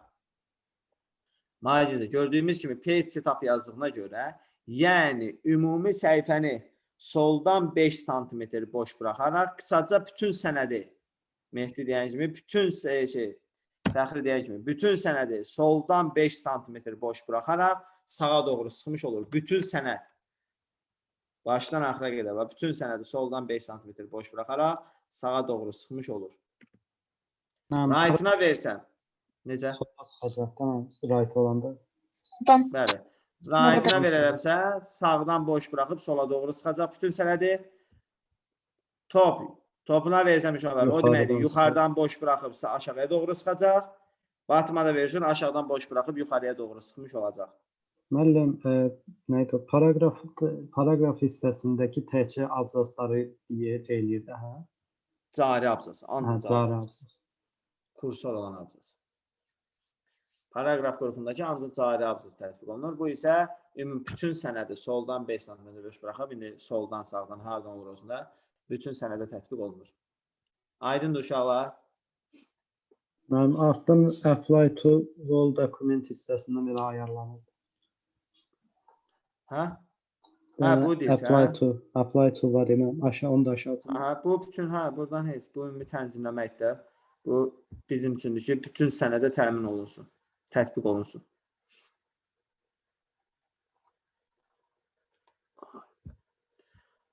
müalicədə gördüyümüz kimi page setup yazdığına görə, yəni ümumi səhifəni soldan 5 sm boş buraxaraq qısaca bütün sənədi Mehdi deyən kimi, bütün Fəxri deyən kimi, bütün sənədi soldan 5 sm boş buraxaraq sağa doğru sıxmış olur. Bütün sənəd başdan axıra qədər və bütün sənədi soldan 5 sm boş buraxaraq sağa doğru sıxmış olur. Right-ına versən, necə? Sola sıxacaq, tamam, right olanda. Bəli. Right-ına verərəmsə, sağdan boş buraxıb sola doğru sıxacaq bütün sənədi. Topuna versəm uşaqlar, o deməkdir, yuxarıdan boş buraxıbsa aşağıya doğru sıxacaq. Batıma da versin, aşağıdan boş buraxıb yuxarıya doğru sıxmış olacaq. Müəllim, nəydi o? Paragraf hissəsindəki təkcə abzasları eləyir də, hə? Cari abzası, ancaq cari abzası. abzas. Kursor olan abzası. Paragraf qrupundakı ancaq cari abzası tətbiq olunur. Bu isə bütün sənədi soldan 5 sm boş buraxıb, indi soldan sağdan hardan olur olsun da bütün sənədə tətbiq olunur. Aydındır uşaqlar? Mənim altdan apply to role document hissəsindən elə ayarlanır. Hə? Hə, bu deyirsən. Apply to var deməm. Onu da aşağısına. Aha, bu bütün, buradan heç, bu ümumi tənzimləməkdə, bu bizim üçündür ki, bütün sənədə təmin olunsun, tətbiq olunsun.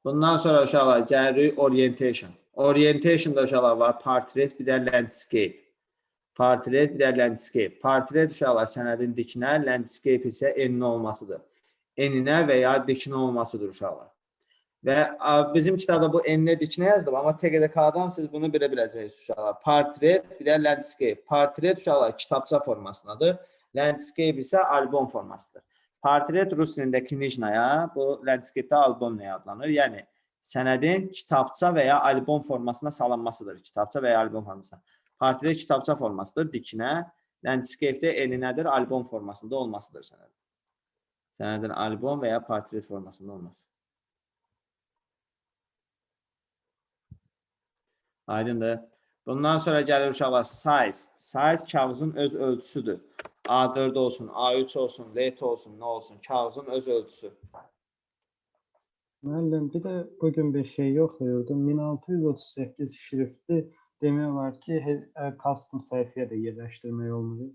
Bundan sonra uşaqlar gəlirik orientation. Orientation'da uşaqlar var, portrait, bir də landscape. Portrait, bir də landscape. Portrait uşaqlar sənədin dikinə, landscape isə enli olmasıdır. Eninə və ya dikinə olmasıdır uşaqlar. Və bizim kitabda bu eninə dikinə yazdım, amma TQDK-dan siz bunu bilə biləcəksiniz uşaqlar. Portrait, bir də landscape. Portrait uşaqlar kitabça formasındadır. Landscape isə albom formasıdır. Portrait rus dilində knijnaya, bu landscape-də albom nəyə adlanır? Yəni, sənədin kitabça və ya albom formasına salınmasıdır. Kitabça və ya albom formasına. Portrait kitabça formasıdır, dikinə. Landscape-də eninədir, albom formasında olmasıdır sənədin. Sənədin albom və ya portrait formasında olması. Aydındır. Bundan sonra gəlir uşaqlar size. Size kağızın öz ölçüsüdür. A4 olsun, A3 olsun, L olsun, nə olsun, kağızın öz ölçüsü. Müəllim, bir də bugün bir şey yoxlayırdım. 1638 şriftli demək var ki, custom səhifəyə də yerləşdirmək olmuyor.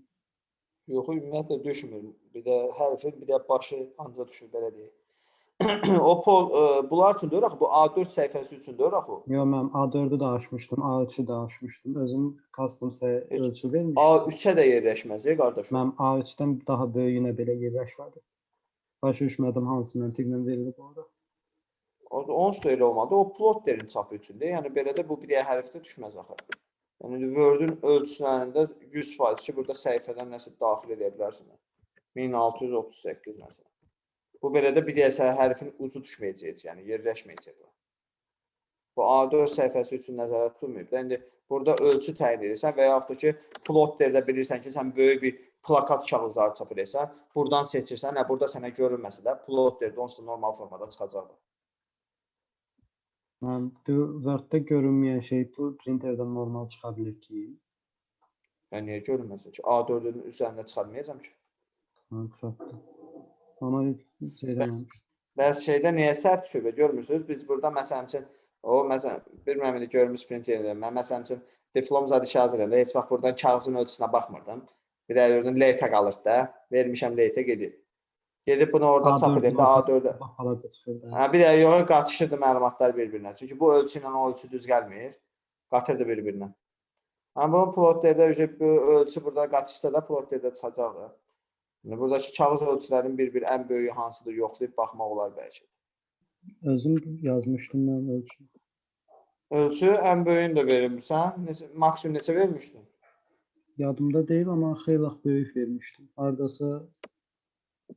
Yox, ümumiyyətlə düşmür. Bir də hərfin, bir də başı ancaq düşür, belə deyək. Bunlar üçün deyir axı, bu A4 səhifəsi üçün deyir axı. Yox, mən A4-ü də açmışdım, A3-ü də açmışdım. Özüm custom ölçü vermişdim. A3-ə də yerləşməz, qardaş. Mən A3-dən daha böyüyünə belə yerləşmədim. Başa düşmədim hansı məntiqlə verildi bu arada. Onsuz da elə olmadı. O plotterin çapı üçündür. Yəni belə də bu bir də hərfdə düşməz axı. Yəni Word-ün ölçülərində 100% ki, burada səhifədən nəsə daxil edə bilərsən. 1638 məsələn. Bu belə də bir deyəsə hərfin ucu düşməyəcək, yəni yerləşməyəcək. Bu A4 səhifəsi üçün nəzərdə tutulmayıb. İndi burada ölçü təyin edirsən və yaxud da ki, plotterdə bilirsən ki, sən böyük bir plakat kağızları çap edirsən, buradan seçirsən, burada sənə görünməsə də plotterdə onsuz da normal formada çıxacaqdır. Bu Word-də görünməyən şey bu printerdən normal çıxa bilir ki. Yəni niyə görünməsin ki? A4-ün üzərində çıxarmayacam ki. Çıxartdım. Amma şeydən bəs şeydə niyə səhv düşüb? Görmürsünüz? Biz burada məsələn üçün məsələn bilmirəm indi görmüş printerdə. Mən məsələn üçün diplom zad işi hazırlayanda heç vaxt buradan kağızın ölçüsünə baxmırdım. Bir də oradan leytə qalırdı da. Vermişəm leytə gedib. Gedib bunu orada çap edəndə A4-də balaca çıxırdı. Bir də yox qatışırdı məlumatlar bir-birinə. Çünki bu ölçü ilə o ölçü düz gəlmir. Qatırdı bir-birinə. Amma bu plotterdə bu ölçü burada qatışsa da plotterdə çıxacaqdı. Buradakı kağız ölçülərin bir-bir ən böyüyü hansıdır yoxlayıb baxmaq olar bəlkə. Özüm yazmışdım mən ölçü. Ölçü ən böyüyünü də verirsən. Maksimum neçə vermişdin? Yadımda deyil, amma xeyli böyük vermişdim. Hardasa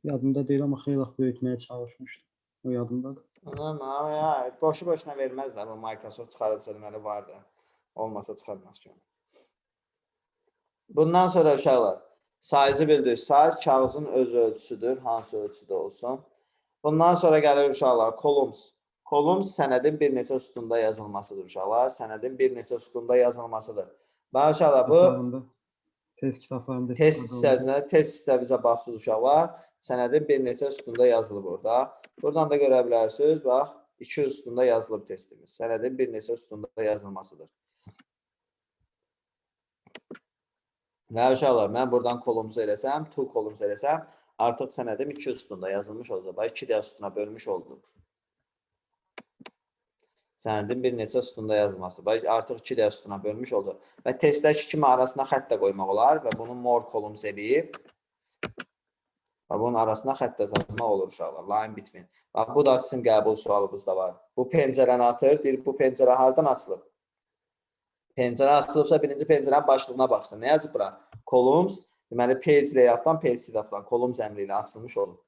yadımda deyil, amma xeyli böyütməyə çalışmışdım. O yadımdadır. Ama ya boşu boşuna verməzlər. Bu Microsoft çıxarıbsa deməli vardı. Olmasa çıxarmaz ki. Bundan sonra uşaqlar size bildir. Size kağızın öz ölçüsüdür. Hansı ölçüdə olsun. Bundan sonra gəlir uşaqlar columns. Columns sənədin bir neçə sütunda yazılmasıdır uşaqlar. Sənədin bir neçə sütunda yazılmasıdır. Və uşaqlar bu Kitablarında, test kitablarında istifadə olunur. test hissəmizə baxsınız uşaqlar. Sənədin bir neçə sütunda yazılıb orada. Buradan da görə bilərsiniz. Bax, 2 sütunda yazılıb testimiz. Sənədin bir neçə sütunda yazılmasıdır. Və uşaqlar, mən buradan kolumuzu eləsəm, to columns eləsəm, artıq sənədim 2 sütunda yazılmış olacaq. Bax, 2 dəyə sütuna bölmüş oldum. Sənədin bir neçə sütunda yazılması. Bax, artıq 2 dəyə sütuna bölmüş oldu. Və testdəki kimi arasına xətt də qoymaq olar və bunu more columns eləyib. Və bunun arasına xətt də yazmaq olur uşaqlar. Line between. Bax, bu da sizin qəbul sualımızda var. Bu pəncərəni atır. Deyir, bu pəncərə hardan açılıb? Pəncərə açılıbsa birinci pəncərənin başlığına baxsın. Nə yazıb bura? Columns, deməli page layoutdan page setupdan columns əmri ilə açılmış olur.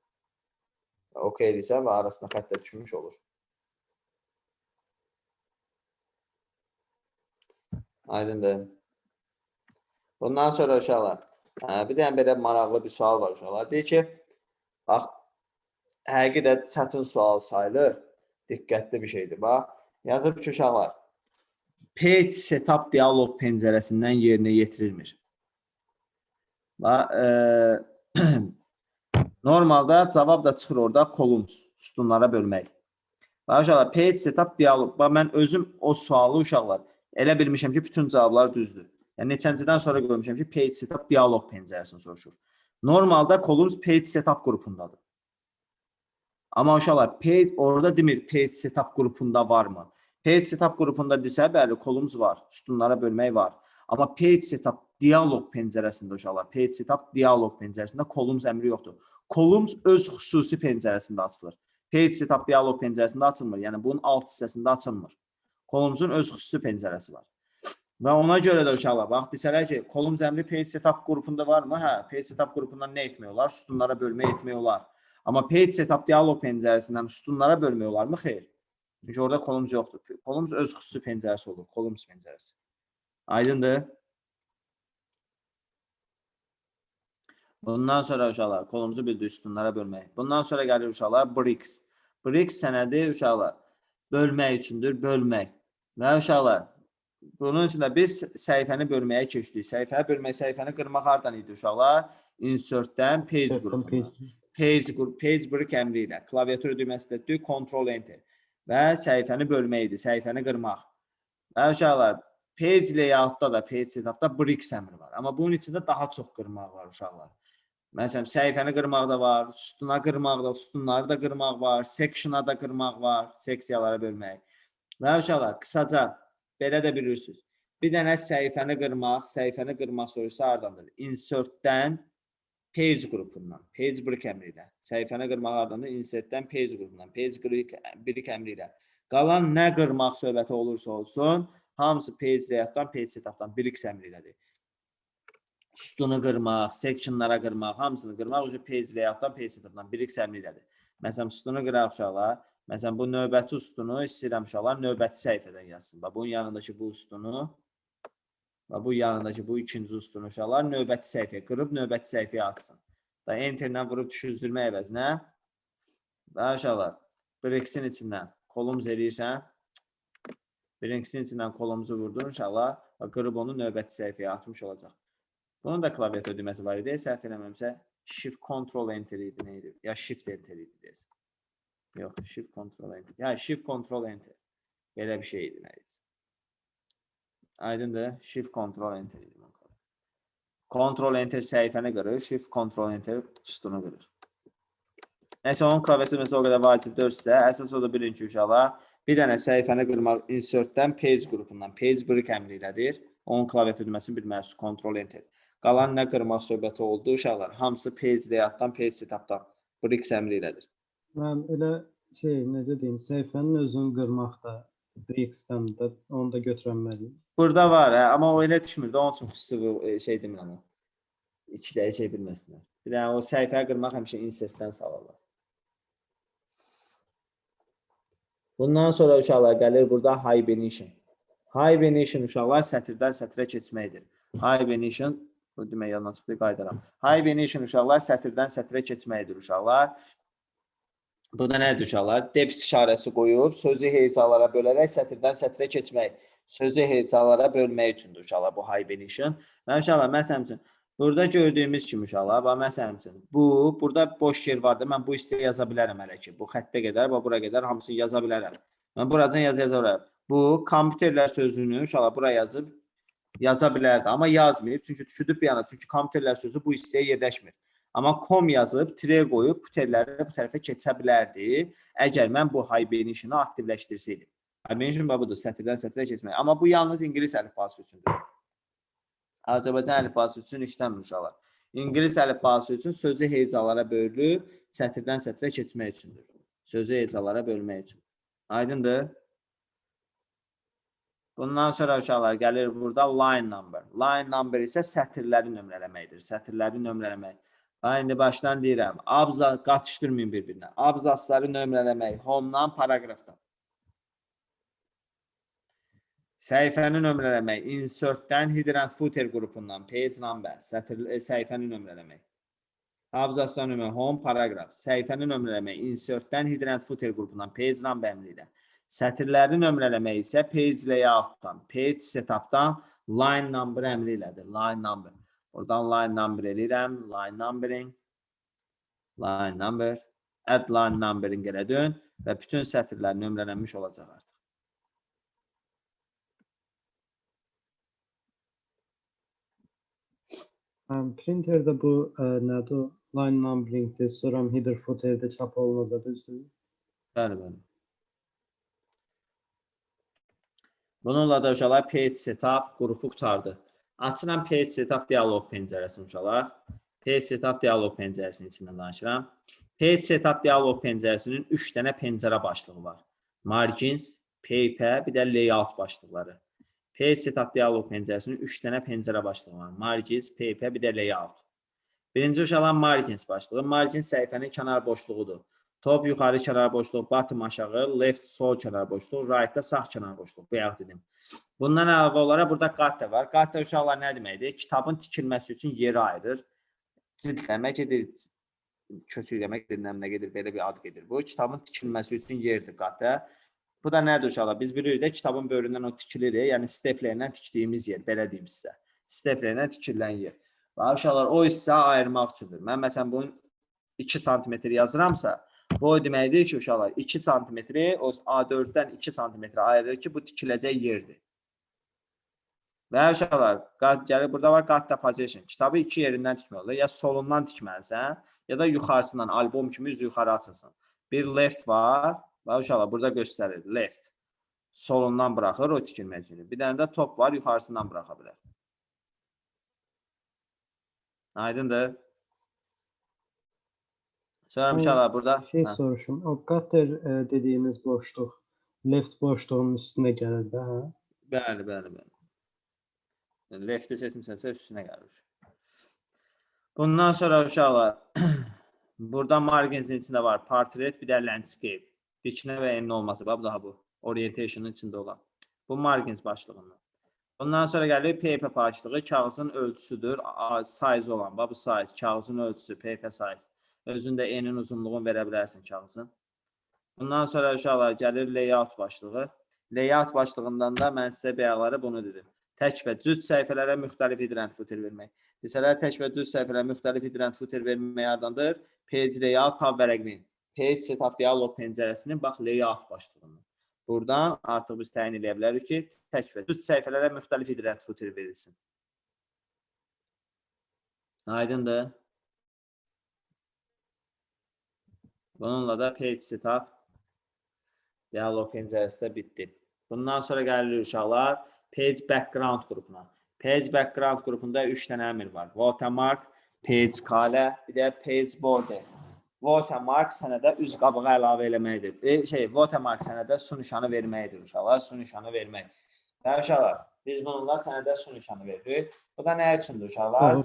OK edirsən və arasına xətt də düşmüş olur. Aydındır. Bundan sonra uşaqlar, bir dənə belə maraqlı bir sual var uşaqlar. Deyir ki, bax, həqiqətən çətin sual sayılır. Diqqətli bir şeydir. Bax, yazıb ki, uşaqlar, page setup dialog pəncərəsindən yerinə yetirilmir. Normalda cavab da çıxır orada columns, sütunlara bölmək. Uşaqlar, page setup dialog. Mən özüm o sualı uşaqlar elə bilmişəm ki, bütün cavablar düzdür. Yəni, neçəncidən sonra görmüşəm ki, page setup dialog pəncərəsini soruşur. Normalda columns page setup qrupundadır. Amma uşaqlar, orada demir page setup qrupunda varmı? Page setup qrupunda desə, bəli, columns var, sütunlara bölmək var. Amma page setup dialog pəncərəsində uşaqlar, page setup dialog pəncərəsində columns əmri yoxdur. Columns öz xüsusi pəncərəsində açılır. Page setup dialog pəncərəsində açılmır. Yəni, bunun alt hissəsində açılmır. Columns'un öz xüsusi pəncərəsi var. Və ona görə də uşaqlar, bax, desələr ki, columns əmri page setup qrupunda varmı? Hə, page setup qrupundan nə etmək olar? Sütunlara bölmək etmək olar. Amma page setup dialog pəncərəsindən sütunlara bölmək olarmı? Xeyr. Çünki orada columns yoxdur. Columns öz xüsusi pəncərəsi olur. Columns pəncərəsi. Aydındır. Bundan sonra uşaqlar, columns'u bildir sütunlara bölmək. Bundan sonra gəlir uşaqlar bricks. Bricks sənədi uşaqlar bölmək üçündür, bölmək. Və uşaqlar, bunun üçün də biz səhifəni bölməyə keçdik. Səhifəni bölmək, səhifəni qırmaq hardan idi uşaqlar? Insertdən page qrupundan. Page brick əmri ilə. Klaviatura düyməsi də Ctrl Enter. Və səhifəni bölmək idi, səhifəni qırmaq. Və uşaqlar, page layoutda da, page setupda bricks əmri var. Amma bunun içində daha çox qırmaq var uşaqlar. Məsələn, səhifəni qırmaq da var, sütuna qırmaq da, sütunları da qırmaq var, section'a da qırmaq var, seksiyalara bölmək. Və uşaqlar, qısaca belə də bilirsiniz. Bir dənə səhifəni qırmaq sorusu hardandır? Insertdən page qrupundan, page brick əmri ilə. Səhifəni qırmaq hardandır? Insertdən page qrupundan, page brick əmri ilə. Qalan nə qırmaq söhbəti olursa olsun, hamısı page layoutdan, page setupdan, bricks əmri ilədir. Sütunu qırmaq, sectionlara qırmaq, hamısını qırmaq page layoutdan, page setupdan, bricks əmri ilədir. Məsələn, sütunu qıraq uşaqlar. Məsələn, bu növbəti sütunu istəyirəm uşaqlar, növbəti səhifədən yazsın. Bunun yanındakı bu sütunu və bu yanındakı bu ikinci sütunu uşaqlar növbəti səhifəyə qırıb, növbəti səhifəyə atsın. Da enterlə vurub düşüzdürmək əvəzinə. Və uşaqlar, bricksin içindən columns eləyirsən. Bricksin içindən columns'u vurdun uşaqlar və qırıb onu növbəti səhifəyə atmış olacaq. Bunun da klaviatura düyməsi var idi. Səhv eləməmsə Shift Ctrl Enter idi, nə idi? Ya Shift Enter idi deyəsən. Yox, Shift Ctrl Enter. Ya Shift Ctrl Enter. Belə bir şey idi, nə idi? Aydındır? Shift Ctrl Enter idi. Ctrl Enter səhifəni qırır, Shift Ctrl Enter sütunu qırır. Nəysə, onun klaviatura düyməsi o qədər vacib deyilsə, əsas o da bilin ki, uşaqlar, bir dənə səhifəni qırmaq insertdən page qrupundan, page brick əmri ilədir. Onun klaviatura düyməsini bilməlisiniz, Ctrl Enter. Qalan nə qırmaq söhbəti oldu uşaqlar? Hamısı page layoutdan, page setupdan, bricks əmri ilədir. Mən elə necə deyim, səhifənin özünü qırmaqda, bricksdən də onu da götürənməliyim. Burada var, amma o elə düşmür. Onun üçün xüsusi şey demirəm o. İkiləri şey bilməsinlər. Bir dənə o səhifəyə qırmaq həmişə insertdən salırlar. Bundan sonra uşaqlar gəlir burada hibernation. Hibernation uşaqlar sətirdən sətrə keçməkdir. Hibernation, bu demək yandan çıxdı, qaydaram. Hibernation uşaqlar sətirdən sətrə keçməkdir uşaqlar. Bu da nədir uşaqlar? Def işarəsi qoyub, sözü hecalara bölərək sətirdən sətrə keçmək, sözü hecalara bölmək üçündür uşaqlar bu hibernation. Və uşaqlar, məsələn üçün, burada gördüyümüz kimi uşaqlar, məsələn üçün, burada boş yer vardır, mən bu hissəyə yaza bilərəm hələ ki. Bu xəttə qədər, bura qədər hamısını yaza bilərəm. Mən buradan yaza bilərəm. Bu, kompüterlər sözünü uşaqlar buraya yaza bilərdi, amma yazmayıb, çünki düşüdüb bir yana, çünki kompüterlər sözü bu hissəyə yerləşmir. Amma com yazıb, tire qoyub, puterləri bu tərəfə keçə bilərdi, əgər mən bu hibernationu aktivləşdirsəydim. Hibernation budur, sətirdən sətrə keçmək. Amma bu yalnız ingilis əlifbası üçündür. Azərbaycan əlifbası üçün işləmir uşaqlar. İngilis əlifbası üçün sözü hecalara bölülür, sətirdən sətrə keçmək üçündür. Sözü hecalara bölmək üçün. Aydındır? Bundan sonra uşaqlar gəlir burada line number. Line number isə sətirləri nömrələməkdir. Sətirləri nömrələmək. İndi başdan deyirəm. Qatışdırmayın bir-birinə. Abzasları nömrələmək. Home-dan, paragrafdan. Səhifəni nömrələmək. Insert-dən, header and footer qrupundan. Page number. Səhifəni nömrələmək. Abzasları nömrələmək. Home, paragraf. Səhifəni nömrələmək. Insert-dən, header and footer qrupundan. Page number əmri ilə. Sətirləri nömrələmək isə page layout-dan, page setup-dan line number əmri ilədir. Line number. Oradan line number eləyirəm. Line numbering. Line number. Add line numbering elə dön və bütün sətirlər nömrələnmiş olacaq artıq. Printerdə bu nədir? Line numberingdir, sonra header footerdə çap olunur da düzdür? Bəli, bəli. Bununla da uşaqlar page setup qrupu qurtardı. Açıram page setup dialog pəncərəsini uşaqlar. Page setup dialog pəncərəsinin içindən danışıram. Page setup dialog pəncərəsinin 3 dənə pəncərə başlığı var. Margins, paper, bir də layout başlıqları. Page setup dialog pəncərəsinin 3 dənə pəncərə başlığı var. Margins, paper, bir də layout. Birinci uşaqlar margins başlığı. Margins səhifənin kənar boşluğudur. Top yuxarı kənar boşluq, bottom aşağı, left sol kənar boşluq, right-da sağ kənar boşluq. Bayaq dedim. Bundan əlavə olaraq burada qatta var. Qatta uşaqlar nə deməkdir? Kitabın tikilməsi üçün yeri ayırır. Cildləmək gedir, kötükləmək nə gedir, belə bir ad gedir. Bu kitabın tikilməsi üçün yerdir qatta. Bu da nədir uşaqlar? Biz bilirik də kitabın böyründən o tikilirik. Yəni steplerlə tikdiyimiz yer, belə deyim sizə. Steplerlə tikilən yer. Və uşaqlar o hissə ayırmaq üçündür. Mən məsələn bunun 2 sm yazıramsa, bu o deməkdir ki, uşaqlar 2 sm o A4-dən 2 sm ayırır ki, bu tikiləcək yerdir. Və uşaqlar, gəlir burada var qatta position. Kitabı 2 yerindən tikmək olur. Ya solundan tikməlisən, ya da yuxarısından albom kimi üzü yuxarı açılsın. Bir left var. Və uşaqlar burada göstərir. Left. Solundan buraxır o tikilmək üçün. Bir dənə də top var, yuxarısından buraxa bilər. Aydındır. Sonra uşaqlar burada soruşum. O qatter dediyimiz boşluq left boşluğunun üstünə gəlir də, hə? Bəli, bəli, bəli. Left-i seçmisənsə üstünə gəlir. Bundan sonra uşaqlar burada marginsin içində var. Portrait, bir də landscape. Diknə və enli olması. Bu daha bu. Orientation'ın içində olan. Bu margins başlığından. Bundan sonra gəlir paper başlığı. Kağızın ölçüsüdür. Size olan. Bu size. Kağızın ölçüsü. Paper size. Özündə enin uzunluğunu verə bilərsən kağızın. Bundan sonra uşaqlar gəlir layout başlığı. Layout başlığından da mən sizə bayaqları bunu dedim. Tək və cüt səhifələrə müxtəlif header and footer vermək. Desələr tək və cüt səhifələrə müxtəlif header and footer vermək yardandır. Page layout tab vərəqinin. Page setup dialog pəncərəsinin bax layout başlığını. Buradan artıq biz təyin edə bilərik ki, tək və cüt səhifələrə müxtəlif header and footer verilsin. Aydındır. Bununla da page setup dialog pəncərəsi də bitdi. Bundan sonra gəlir uşaqlar page background qrupuna. Page background qrupunda 3 dənə əmr var. Watermark, page color, bir də page border. Watermark sənədə üz qabığı əlavə eləməkdir. Watermark sənədə su nişanı verməkdir uşaqlar. Su nişanı vermək. Və uşaqlar, biz bununla sənədə su nişanı veririk. Bu da nə üçündür uşaqlar?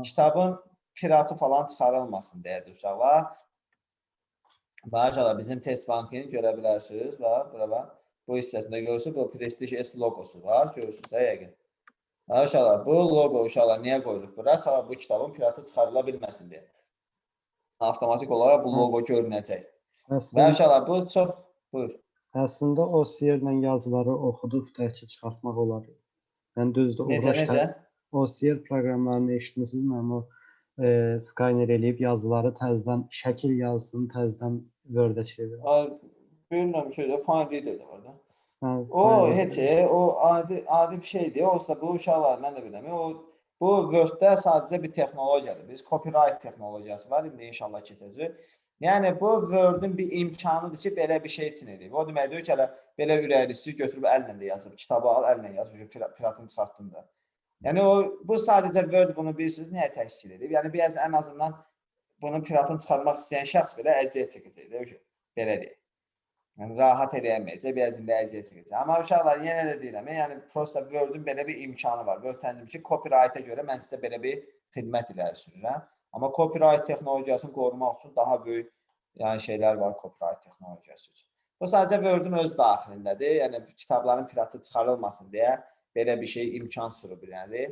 Kitabın piratı falan çıxarılmasın deyədir uşaqlar. Maşallah bizim test bankını görə bilərsiniz. Bax, bu hissəsində görürsünüz, bu Prestige S logosu var. Görürsünüz, yəqin. Maşallah, bu logo uşaqlar niyə qoyulub bura? Sabah bu kitabın piratı çıxarıla bilməsin deyə. Avtomatik olaraq bu logo görünəcək. Və uşaqlar, bu çox... Buyur. Əslində o siyerlə yazıları oxudub təhkil çıxartmaq olar. Yəni düzdür, Necə? O siyer proqramlarını eşitmisiniz, mən o skanner eləyib yazıları təzədən şəkil yazısını təzədən Word-ə çevirir. Bilmirəm şeydə Find Reader də var da. O Find heç o adi bir şeydir. O da bu uşaqlar mən də bilmirəm. Bu Word-də sadəcə bir texnologiyadır. Biz copyright texnologiyası var. İndi inşallah keçəcək. Yəni bu Word-ün bir imkanıdır ki, belə bir şey üçün edib. O deməkdir ki, belə ürəklisi götürüb əllə də yazıb, kitabı al, əllə yazıb, piratını çıxartdım da. Yəni bu sadəcə Word bunu bilirsiniz, niyə təşkil edib? Yəni biraz ən azından bunun piratını çıxarmaq istəyən şəxs belə əziyyət çəkəcək də, belə deyək. Yəni rahat eləyəməyəcək, biraz indi əziyyət çəkəcək. Amma uşaqlar yenə də deyirəm, yəni prosta Word-ün belə bir imkanı var. Word tənzim ki, copyright-a görə mən sizə belə bir xidmət irəli sürürəm. Amma copyright texnologiyasını qorumaq üçün daha böyük şeylər var copyright texnologiyası üçün. Bu sadəcə Word-ün öz daxilindədir. Yəni kitabların piratı çıxarılmasın deyə belə bir şey imkan sürüb irəli.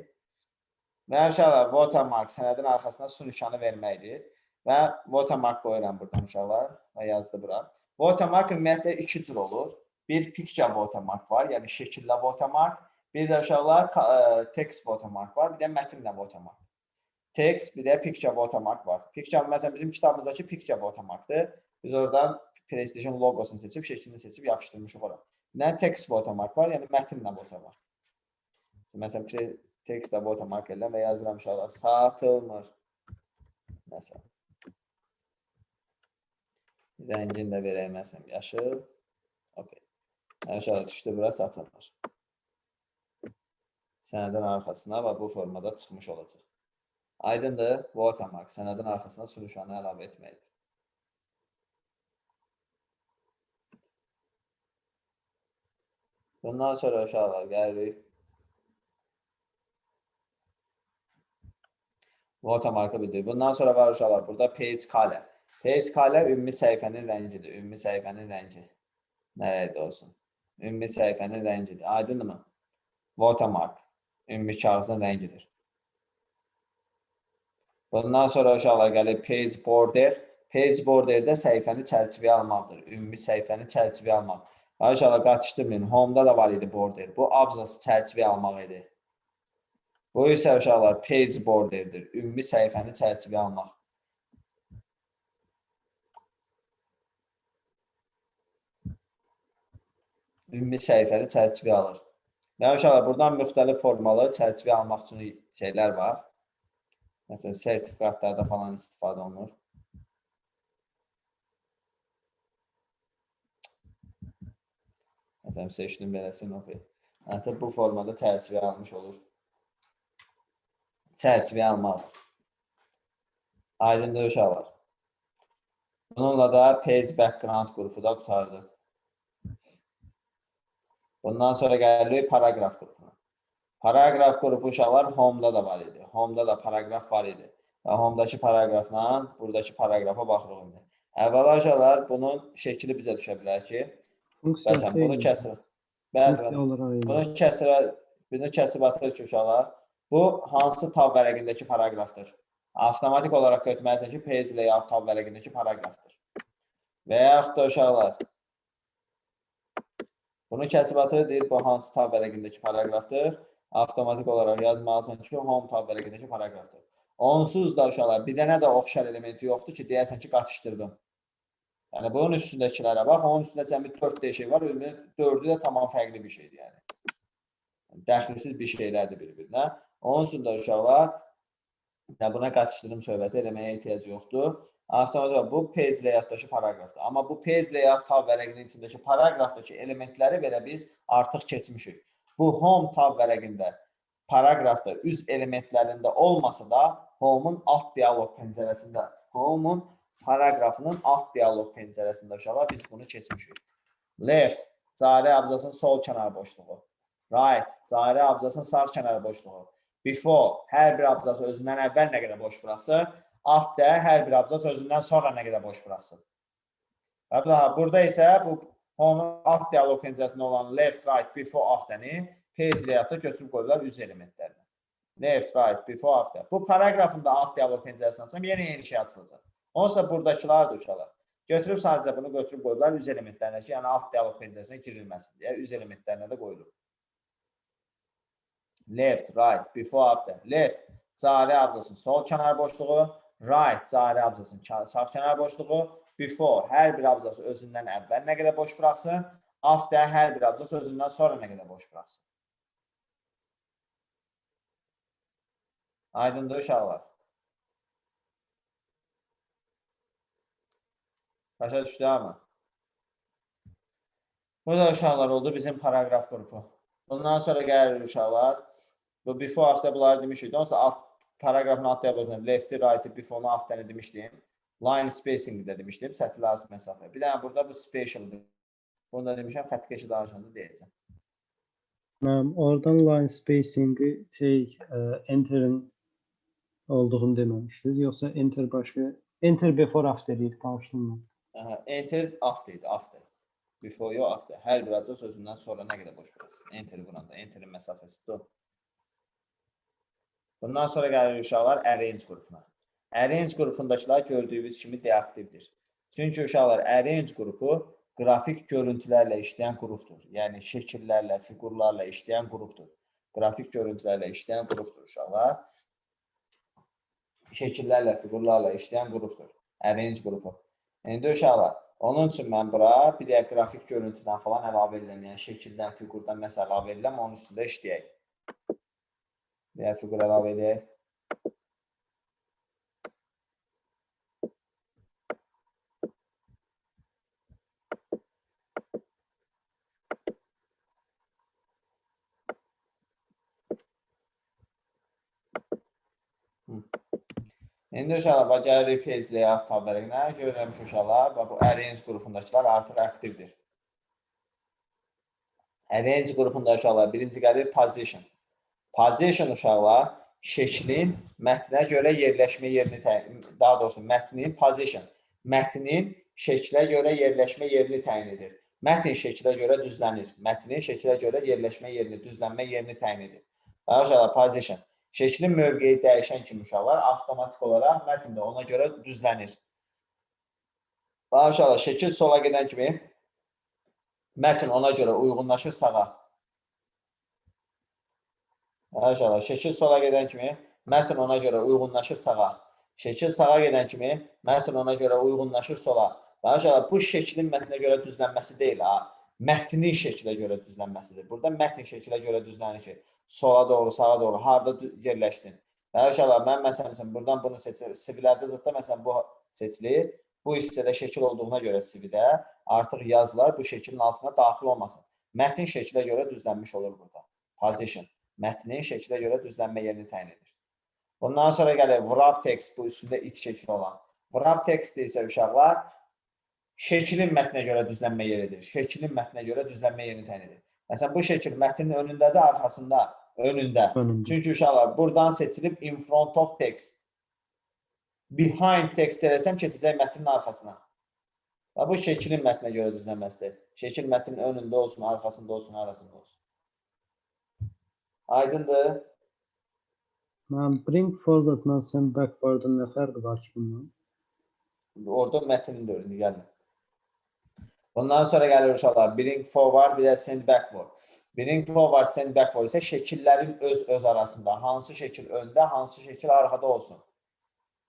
Və uşaqlar, watermark sənədin arxasına su nişanı verməkdir. Və watermark qoyuram buradan uşaqlar və yazdı bura. Watermark ümumiyyətlə iki cür olur. Bir picture watermark var, yəni şəkillə watermark. Bir də uşaqlar text watermark var, bir də mətinlə watermark. Text, bir də picture watermark var. Picture, məsələn, bizim kitabımızdakı picture watermarkdır. Biz oradan Prestige'in logosunu seçib, şəklini seçib yapışdırmışıq ora. Nə text watermark var, yəni mətinlə watermark. Məsələn, textlə watermark edirəm və yazıram uşaqlar, satılmır. Məsələn. Rəngini də verək, məsələn, yaşıl. Okay. Uşaqlar düşdü, bura satılmır. Sənədin arxasına və bu formada çıxmış olacaq. Aydındır, watermark sənədin arxasına su nişanı əlavə etməkdir. Bundan sonra uşaqlar gəlirik. Watermark'ı bildirir. Bundan sonra var uşaqlar burada page color. Page color ümumi səhifənin rəngidir. Ümumi səhifənin rəngi. Nərədə olsun? Ümumi səhifənin rəngidir. Aydındır mı? Watermark ümumi kağızın rəngidir. Bundan sonra uşaqlar gəlir page border. Page borderdə səhifəni çərçivəyə almaqdır. Ümumi səhifəni çərçivəyə almaq. Uşaqlar qatışdırmayın. Home'da da var idi border. Bu abzası çərçivəyə almaq idi. Bu isə uşaqlar page borderdir. Ümumi səhifəni çərçivəyə almaq. Ümumi səhifəni çərçivəyə alır. Və uşaqlar buradan müxtəlif formalı çərçivəyə almaq üçün şeylər var. Məsələn, sertifikatlarda falan istifadə olunur. Məsələn, seçdim beləsini oxuyayım. Artıq bu formada çərçivəyə almış olur. Çərçivəyə almaq. Aydındır uşaqlar. Bununla da page background qrupu da qutardı. Bundan sonra gəlirik paragraf qrupuna. Paragraf qrupu uşaqlar Home'da da var idi. Home'da da paragraf var idi. Və Home'dakı paragrafla buradakı paragrafa baxırıq indi. Əvvəla uşaqlar bunun şəkli bizə düşə bilər ki, məsələn, bunu kəsir. Bunu kəsib atırıq ki, uşaqlar, bu hansı tab vərəqindəki paragrafdır? Avtomatik olaraq götürməlisən ki, page layout tab vərəqindəki paragrafdır. Və yaxud da uşaqlar, bunu kəsib atır, deyir, bu hansı tab vərəqindəki paragrafdır? Avtomatik olaraq yazmalısan ki, home tab vərəqindəki paragrafdır. Onsuz da uşaqlar, bir dənə də oxşar elementi yoxdur ki, deyəsən ki, qatışdırdım. Yəni, bunun üstündəkilər bax, onun üstündə cəmi 4 şey var, 4-ü də tamam fərqli bir şeydir. Yəni, dəxlisiz bir şeylərdir bir-birinə. Onun üçün də uşaqlar, buna qatışdırdım söhbəti eləməyə ehtiyac yoxdur. Avtomatik olaraq bu page layoutdakı paragrafdır. Amma bu page layout tab vərəqinin içindəki paragrafdakı elementləri belə biz artıq keçmişik. Bu home tab vərəqində paragrafda üz elementlərində olmasa da home'un alt dialoq pəncərəsində, home'un paragrafının alt dialoq pəncərəsində uşaqlar biz bunu keçmişik. Left, cari abzasın sol kənar boşluğu. Right, cari abzasın sağ kənar boşluğu. Before, hər bir abzası özündən əvvəl nə qədər boş bıraxsın. After, hər bir abzas özündən sonra nə qədər boş bıraxsın. Burada isə bu onun alt dialoq pencəsində olan left, right, before, after-ni page layout-da götürüb qoyurlar üz elementlərini. Left, right, before, after. Bu paragrafın da alt dialoq pencəsindən sonra yenə yeni şey açılacaq. Onsa buradakılar da uşaqlar. Götürüb sadəcə bunu götürüb qoyurlar üz elementlərinə ki, yəni alt dialoq pencəsinə girilməsin deyə üz elementlərinə də qoyulur. Left, right, before, after. Left, cari abzasın sol kənar boşluğu. Right, cari abzasın sağ kənar boşluğu. Before, hər bir abzası özündən əvvəl nə qədər boş bıraxsın. After, hər bir abzası özündən sonra nə qədər boş bıraxsın. Aydındır uşaqlar. Başa düşdü ama. Bu da uşaqlar oldu bizim paragraf qrupu. Bundan sonra gəlir uşaqlar. Bu before, after bunları demişdik. Onsa paragrafın alt dialoqunda left-i, right-i, before-nu, after-ni demişdim. Line spacing-i də demişdim. Sətirli arası məsafə. Bir dənə burada bu special-dır. Bunu da demişəm, xəttkeşi danışanda deyəcəm. Oradan line spacing-i enter'in olduğunu deməmişdiniz. Yoxsa enter başqa, enter before after deyil, tanışdım. Enter after idi, after. Before, yox, after. Hər bir abzas sözündən sonra nə qədər boş bıraxsın. Enter buranda, enterin məsafəsidir. Bundan sonra gəlir uşaqlar arrange qrupuna. Arrange qrupundakılar gördüyünüz kimi deaktivdir. Çünki uşaqlar arrange qrupu qrafik görüntülərlə işləyən qrupdur. Yəni şəkillərlə, fiqurlarla işləyən qrupdur. Qrafik görüntülərlə işləyən qrupdur uşaqlar. Şəkillərlə, fiqurlarla işləyən qrupdur. Arrange qrupu. İndi uşaqlar, onun üçün mən bura bir də qrafik görüntüdən falan əlavə edirəm. Yəni şəkildən, fiqurdan nəsə əlavə edirəm, onun üstündə işləyək. Bir də fiqur əlavə edək. İndi uşaqlar, gəlirik page layout tablərinə. Görürəm ki, uşaqlar, bu arrange qrupundakılar artıq aktivdir. Arrange qrupunda uşaqlar, birinci gəlir position. Position uşaqlar, şəklin mətnə görə yerləşmə yerini daha doğrusu mətnin position. Mətnin şəklə görə yerləşmə yerini təyin edir. Mətn şəklə görə düzlənir. Mətnin şəklə görə yerləşmə yerini, düzlənmə yerini təyin edir. Uşaqlar, position. Şəklin mövqeyi dəyişən kimi uşaqlar avtomatik olaraq mətn də ona görə düzlənir. Uşaqlar, şəkil sola gedən kimi mətn ona görə uyğunlaşır sağa. Uşaqlar, şəkil sola gedən kimi mətn ona görə uyğunlaşır sağa. Şəkil sağa gedən kimi mətn ona görə uyğunlaşır sola. Uşaqlar, bu şəklin mətnə görə düzlənməsi deyil, mətnin şəklə görə düzlənməsidir. Burada mətn şəklə görə düzlənir ki, sola doğru, sağa doğru, harada yerləşsin. Uşaqlar, mən məsələn, buradan bunu seçilir. Sivilərdə zıtda məsələn bu seçilir. Bu hissədə şəkil olduğuna görə sividə artıq yazılar bu şəklin altına daxil olmasın. Mətn şəklə görə düzlənmiş olur burada. Position. Mətnin şəklə görə düzlənmə yerini təyin edir. Bundan sonra gəlir wrap text, bu üstündə iç şəkil olan. Wrap text isə uşaqlar şəklin mətnə görə düzlənmə yeridir. Şəklin mətnə görə düzlənmə yerini təyin edir. Məsələn, bu şəkil mətnin önündədir, arxasında, önündə. Çünki uşaqlar, buradan seçilib in front of text. Behind text eləsəm, keçəcək mətnin arxasına. Bu şəklin mətnə görə düzlənməsidir. Şəkil mətnin önündə olsun, arxasında olsun, arasında olsun. Aydındır. Bring forward-la send backward-ın nə fərqi var ki bundan? Orada mətnin də önündə gəlir. Bundan sonra gəlir uşaqlar, bring forward, bir də send backward. Bring forward, send backward isə şəkillərin öz arasında. Hansı şəkil öndə, hansı şəkil arxada olsun.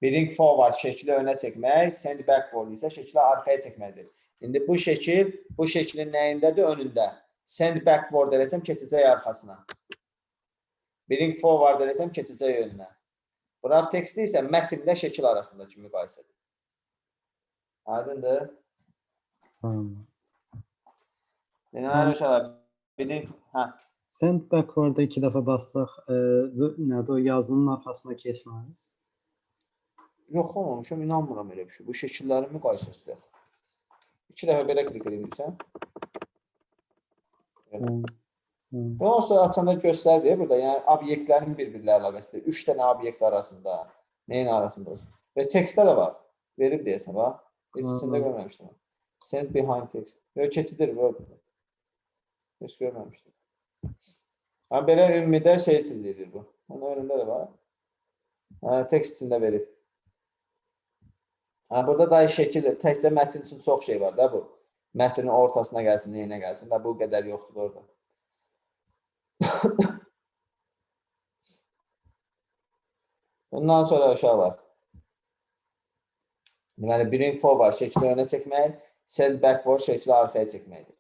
Bring forward, şəkili önə çəkmək, send backward isə şəkili arxaya çəkməkdir. İndi bu şəkilin nəyindədir? Önündə. Send backward eləsəm, keçəcək arxasına. Bring forward eləsəm, keçəcək önünə. Wrap texti isə mətnlə şəkil arasındakı müqayisədir. Aydındır. Deməli uşaqlar, Send backward-a 2 dəfə bassaq, nədir o yazının arxasına keçməyiz? Yoxlamamışam, inanmıram elə bir şey. Bu şəkillərin müqayisəsidir. 2 dəfə belə klik edirsən. Bu onsuz açanda göstərir burada. Yəni obyektlərin bir-birlə əlaqəsidir. 3 dənə obyekt arasında, neyin arasında olsun. Və tekstdə də var. Verib deyəsən, bax. Heç içində görməmişdim. Send behind text. Yox, keçidir Word. Heç görməmişdim. Ha, belə ümumidə şey üçün deyilir bu. Onun önündə də var. Text içində verib. Burada da şəkil, təkcə mətn üçün çox şey var da bu. Mətnin ortasına gəlsin, neyinə gəlsin. Da bu qədər yoxdur orada. Bundan sonra uşaqlar. Yəni, bring forward şəkli önə çəkmək, send backward şəkli arxaya çəkməkdir.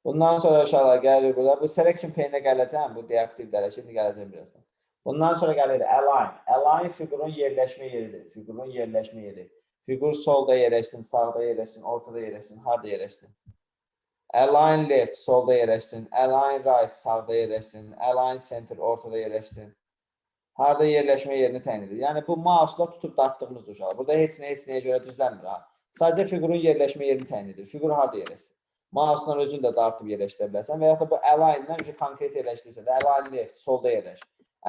Bundan sonra uşaqlar gəlir burada. Bu selection pane-ə gələcəm. Bu deaktivlərə şimdi gələcəm birazdan. Bundan sonra gəlir align. Align fiqurun yerləşmə yeridir. Fiqurun yerləşmə yeri. Fiqur solda yerləşsin, sağda yerləşsin, ortada yerləşsin, harda yerləşsin. Align left, solda yerləşsin. Align right, sağda yerləşsin. Align center, ortada yerləşsin. Harda yerləşmə yerini təyin edir. Yəni, bu mouse'la tutub dartdığımızdır uşaqlar. Burada heç nəyə görə düzlənmir. Sadəcə fiqurun yerləşmə yerini təyin edir. Fiqur harda yerləşsin. Mouse'la özünü də dartıb yerləşdirə bilərsən və ya da bu align-dən konkret yerləşdirsə də align left, solda yerləş.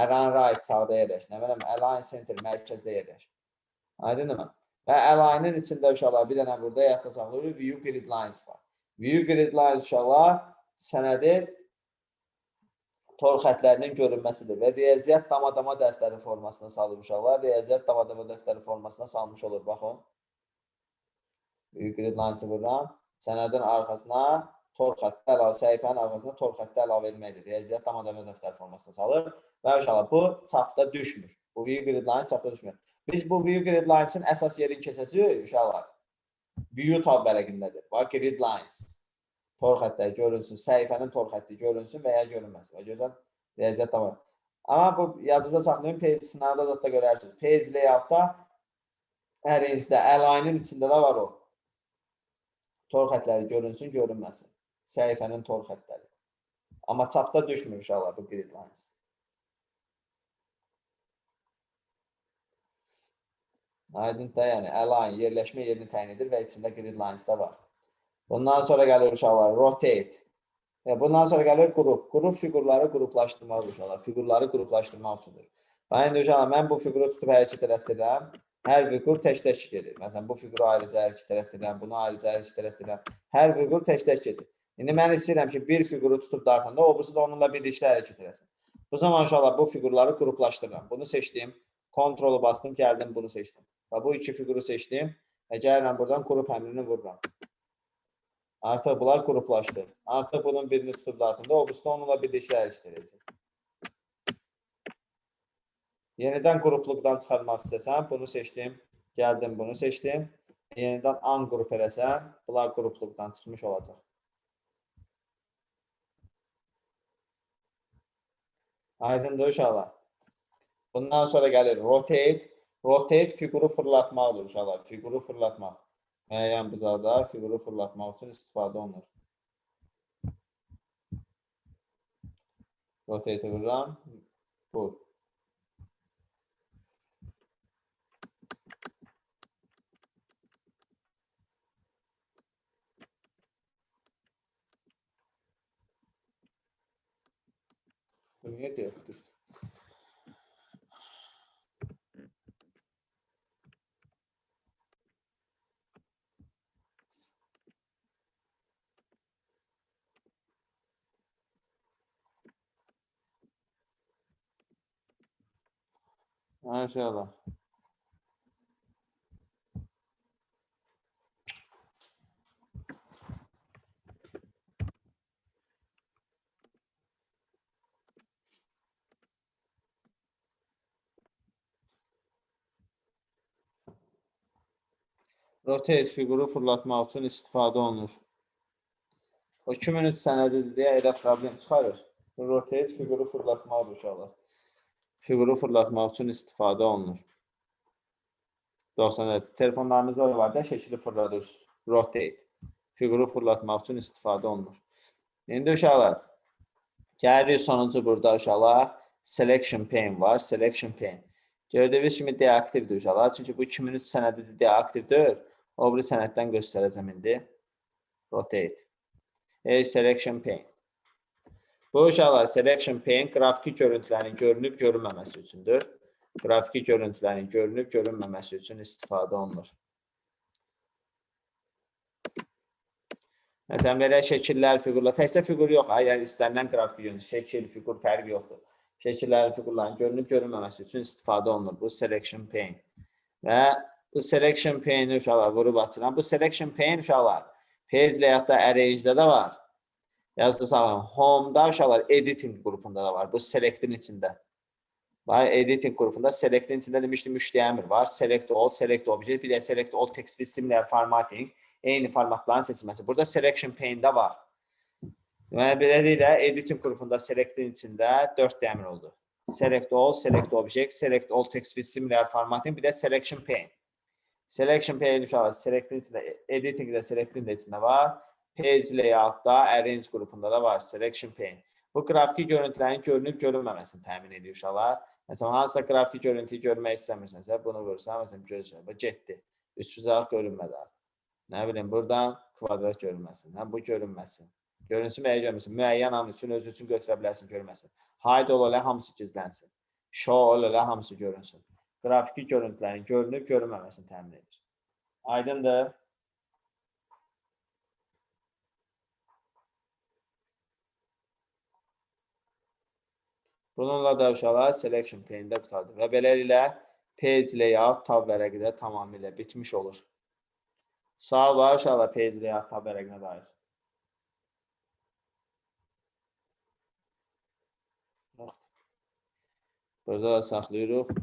Align right, sağda yerləş. Nə biləm, align center, mərkəzdə yerləş. Aydınmı? Və align-in içində uşaqlar bir dənə burada yadda saxlayırıq, view grid lines var. View grid lines uşaqlar sənədi tor xətlərinin görünməsidir və riyaziyyat dama dəftəri formasına salır uşaqlar. Riyaziyyat dama dəftəri formasına salmış olur, baxın. View grid lines'ı vururam. Sənədin arxasına tor xəttə əlavə, səhifənin arxasına tor xəttə əlavə etməkdir. Riyaziyyat dama dəftəri formasına salır və uşaqlar bu çapda düşmür. Bu view grid line çapda düşmür. Biz bu view grid lines'in əsas yerini keçəcəyik uşaqlar. View tab vərəqindədir. Bax, grid lines. Tor xəttləri görünsün, səhifənin tor xətti görünsün və ya görünməsin. Və gözəl riyaziyyat dama. Amma bu yadınızda saxlayın, page sınavda da görərsiniz. Page layout'da arrange'də, align-in içində də var o. Tor xətləri görünsün, görünməsin. Səhifənin tor xətləri. Amma çapda düşmür uşaqlar bu grid lines. Aydın da, yəni align yerləşmə yerini təyin edir və içində grid lines da var. Bundan sonra gəlir uşaqlar rotate. Bundan sonra gəlir qrup. Qrup fiqurları qruplaşdırmaq uşaqlar. Fiqurları qruplaşdırmaq üçündür. İndi uşaqlar mən bu fiquru tutub hərəkət etdirirəm. Hər fiqur tək-tək gedir. Məsələn, bu fiquru ayrıca hərəkət etdirirəm, bunu ayrıca hərəkət etdirirəm. Hər fiqur tək-tək gedir. İndi mən istəyirəm ki, bir fiquru tutub dartanda, o birisi də onunla birlikdə hərəkət edəsin. Bu zaman uşaqlar bu fiqurları qruplaşdırıram. Bunu seçdim. Kontrolu bastım, gəldim, bunu seçdim. Və bu iki fiquru seçdim və gəlirəm buradan qrup əmrini vururam. Artıq bunlar qruplaşdı. Artıq bunun birini tutub dartında, o birisi də onunla birlikdə hərəkət edəcək. Yenidən qrupluqdan çıxarmaq istəsəm, bunu seçdim, gəldim, bunu seçdim. Yenidən ungrup eləsəm, bunlar qrupluqdan çıxmış olacaq. Aydındır uşaqlar. Bundan sonra gəlir rotate. Rotate fiquru fırlatmaqdır uşaqlar. Fiquru fırlatmaq. Müəyyən bucaqda fiquru fırlatmaq üçün istifadə olunur. Rotate vururam. Bu. Bu niyə deyəkdir? Maşallah. Rotate fiquru fırlatmaq üçün istifadə olunur. O 2003 sənədidir deyə elə problem çıxarır. Rotate fiquru fırlatmaqdır uşaqlar. Fiquru fırlatmaq üçün istifadə olunur. 94. Telefonlarınızda da var da şəkili fırladır. Rotate. Fiquru fırlatmaq üçün istifadə olunur. İndi uşaqlar, gəlirik sonuncu burada uşaqlar. Selection pane var. Selection pane. Gördüyünüz kimi deaktivdir uşaqlar. Çünki bu 2003 sənədidir, deaktivdir. O bir sənəddən göstərəcəm indi. Rotate. Selection pane. Bu uşaqlar selection pane qrafiki görüntülərin görünüb görünməməsi üçündür. Qrafiki görüntülərin görünüb görünməməsi üçün istifadə olunur. Məsələn, belə şəkillər, fiqurlar, təkcə fiqur yox, yəni istənilən qrafik görünür. Şəkil, fiqur fərqi yoxdur. Şəkillərin, fiqurların görünüb görünməməsi üçün istifadə olunur. Bu selection pane. Və bu selection pane uşaqlar vurub açılan. Bu selection pane uşaqlar page layoutda, arrange'də də var. Yazdı sağlam. Home'da uşaqlar editing qrupunda da var. Bu select'in içində. Var editing qrupunda select'in içində demişdim 3 əmr var. Select all, select object, bir də select all text with similar formatting. Eyni formatların seçilməsi. Burada selection pane'də var. Deməli, beləliklə, editing qrupunda select'in içində 4 əmr oldu. Select all, select object, select all text with similar formatting, bir də selection pane. Selection pane uşaqlar, select'in içində, editingdə, select'in də içində var. Page layout'da, arrange qrupunda da var, selection pane. Bu qrafiki görüntülərin görünüb görünməməsini təmin edir uşaqlar. Məsələn, hansısa qrafiki görüntüyü görmək istəmirsənsə, bunu vurursan, məsələn, gözlə, bu getdi. Üçbucaq görünmədi artıq. Nə bilim, buradan kvadrat görünməsin, bu görünməsin. Görünsün və ya görünməsin. Müəyyən an üçün, özü üçün götürə bilərsin, görünməsin. Hide ol-ələ hamısı gizlənsin. Show ol-ələ hamısı görünsün. Qrafiki görüntülərin görünüb görünməməsini təmin edir. Aydındır. Bununla da uşaqlar selection pane-də qutardır. Və beləliklə page layout tab vərəqidə tamamilə bitmiş olur. Sual var uşaqlar page layout tab vərəqinə dair. Yoxdur. Burada da saxlayırıq.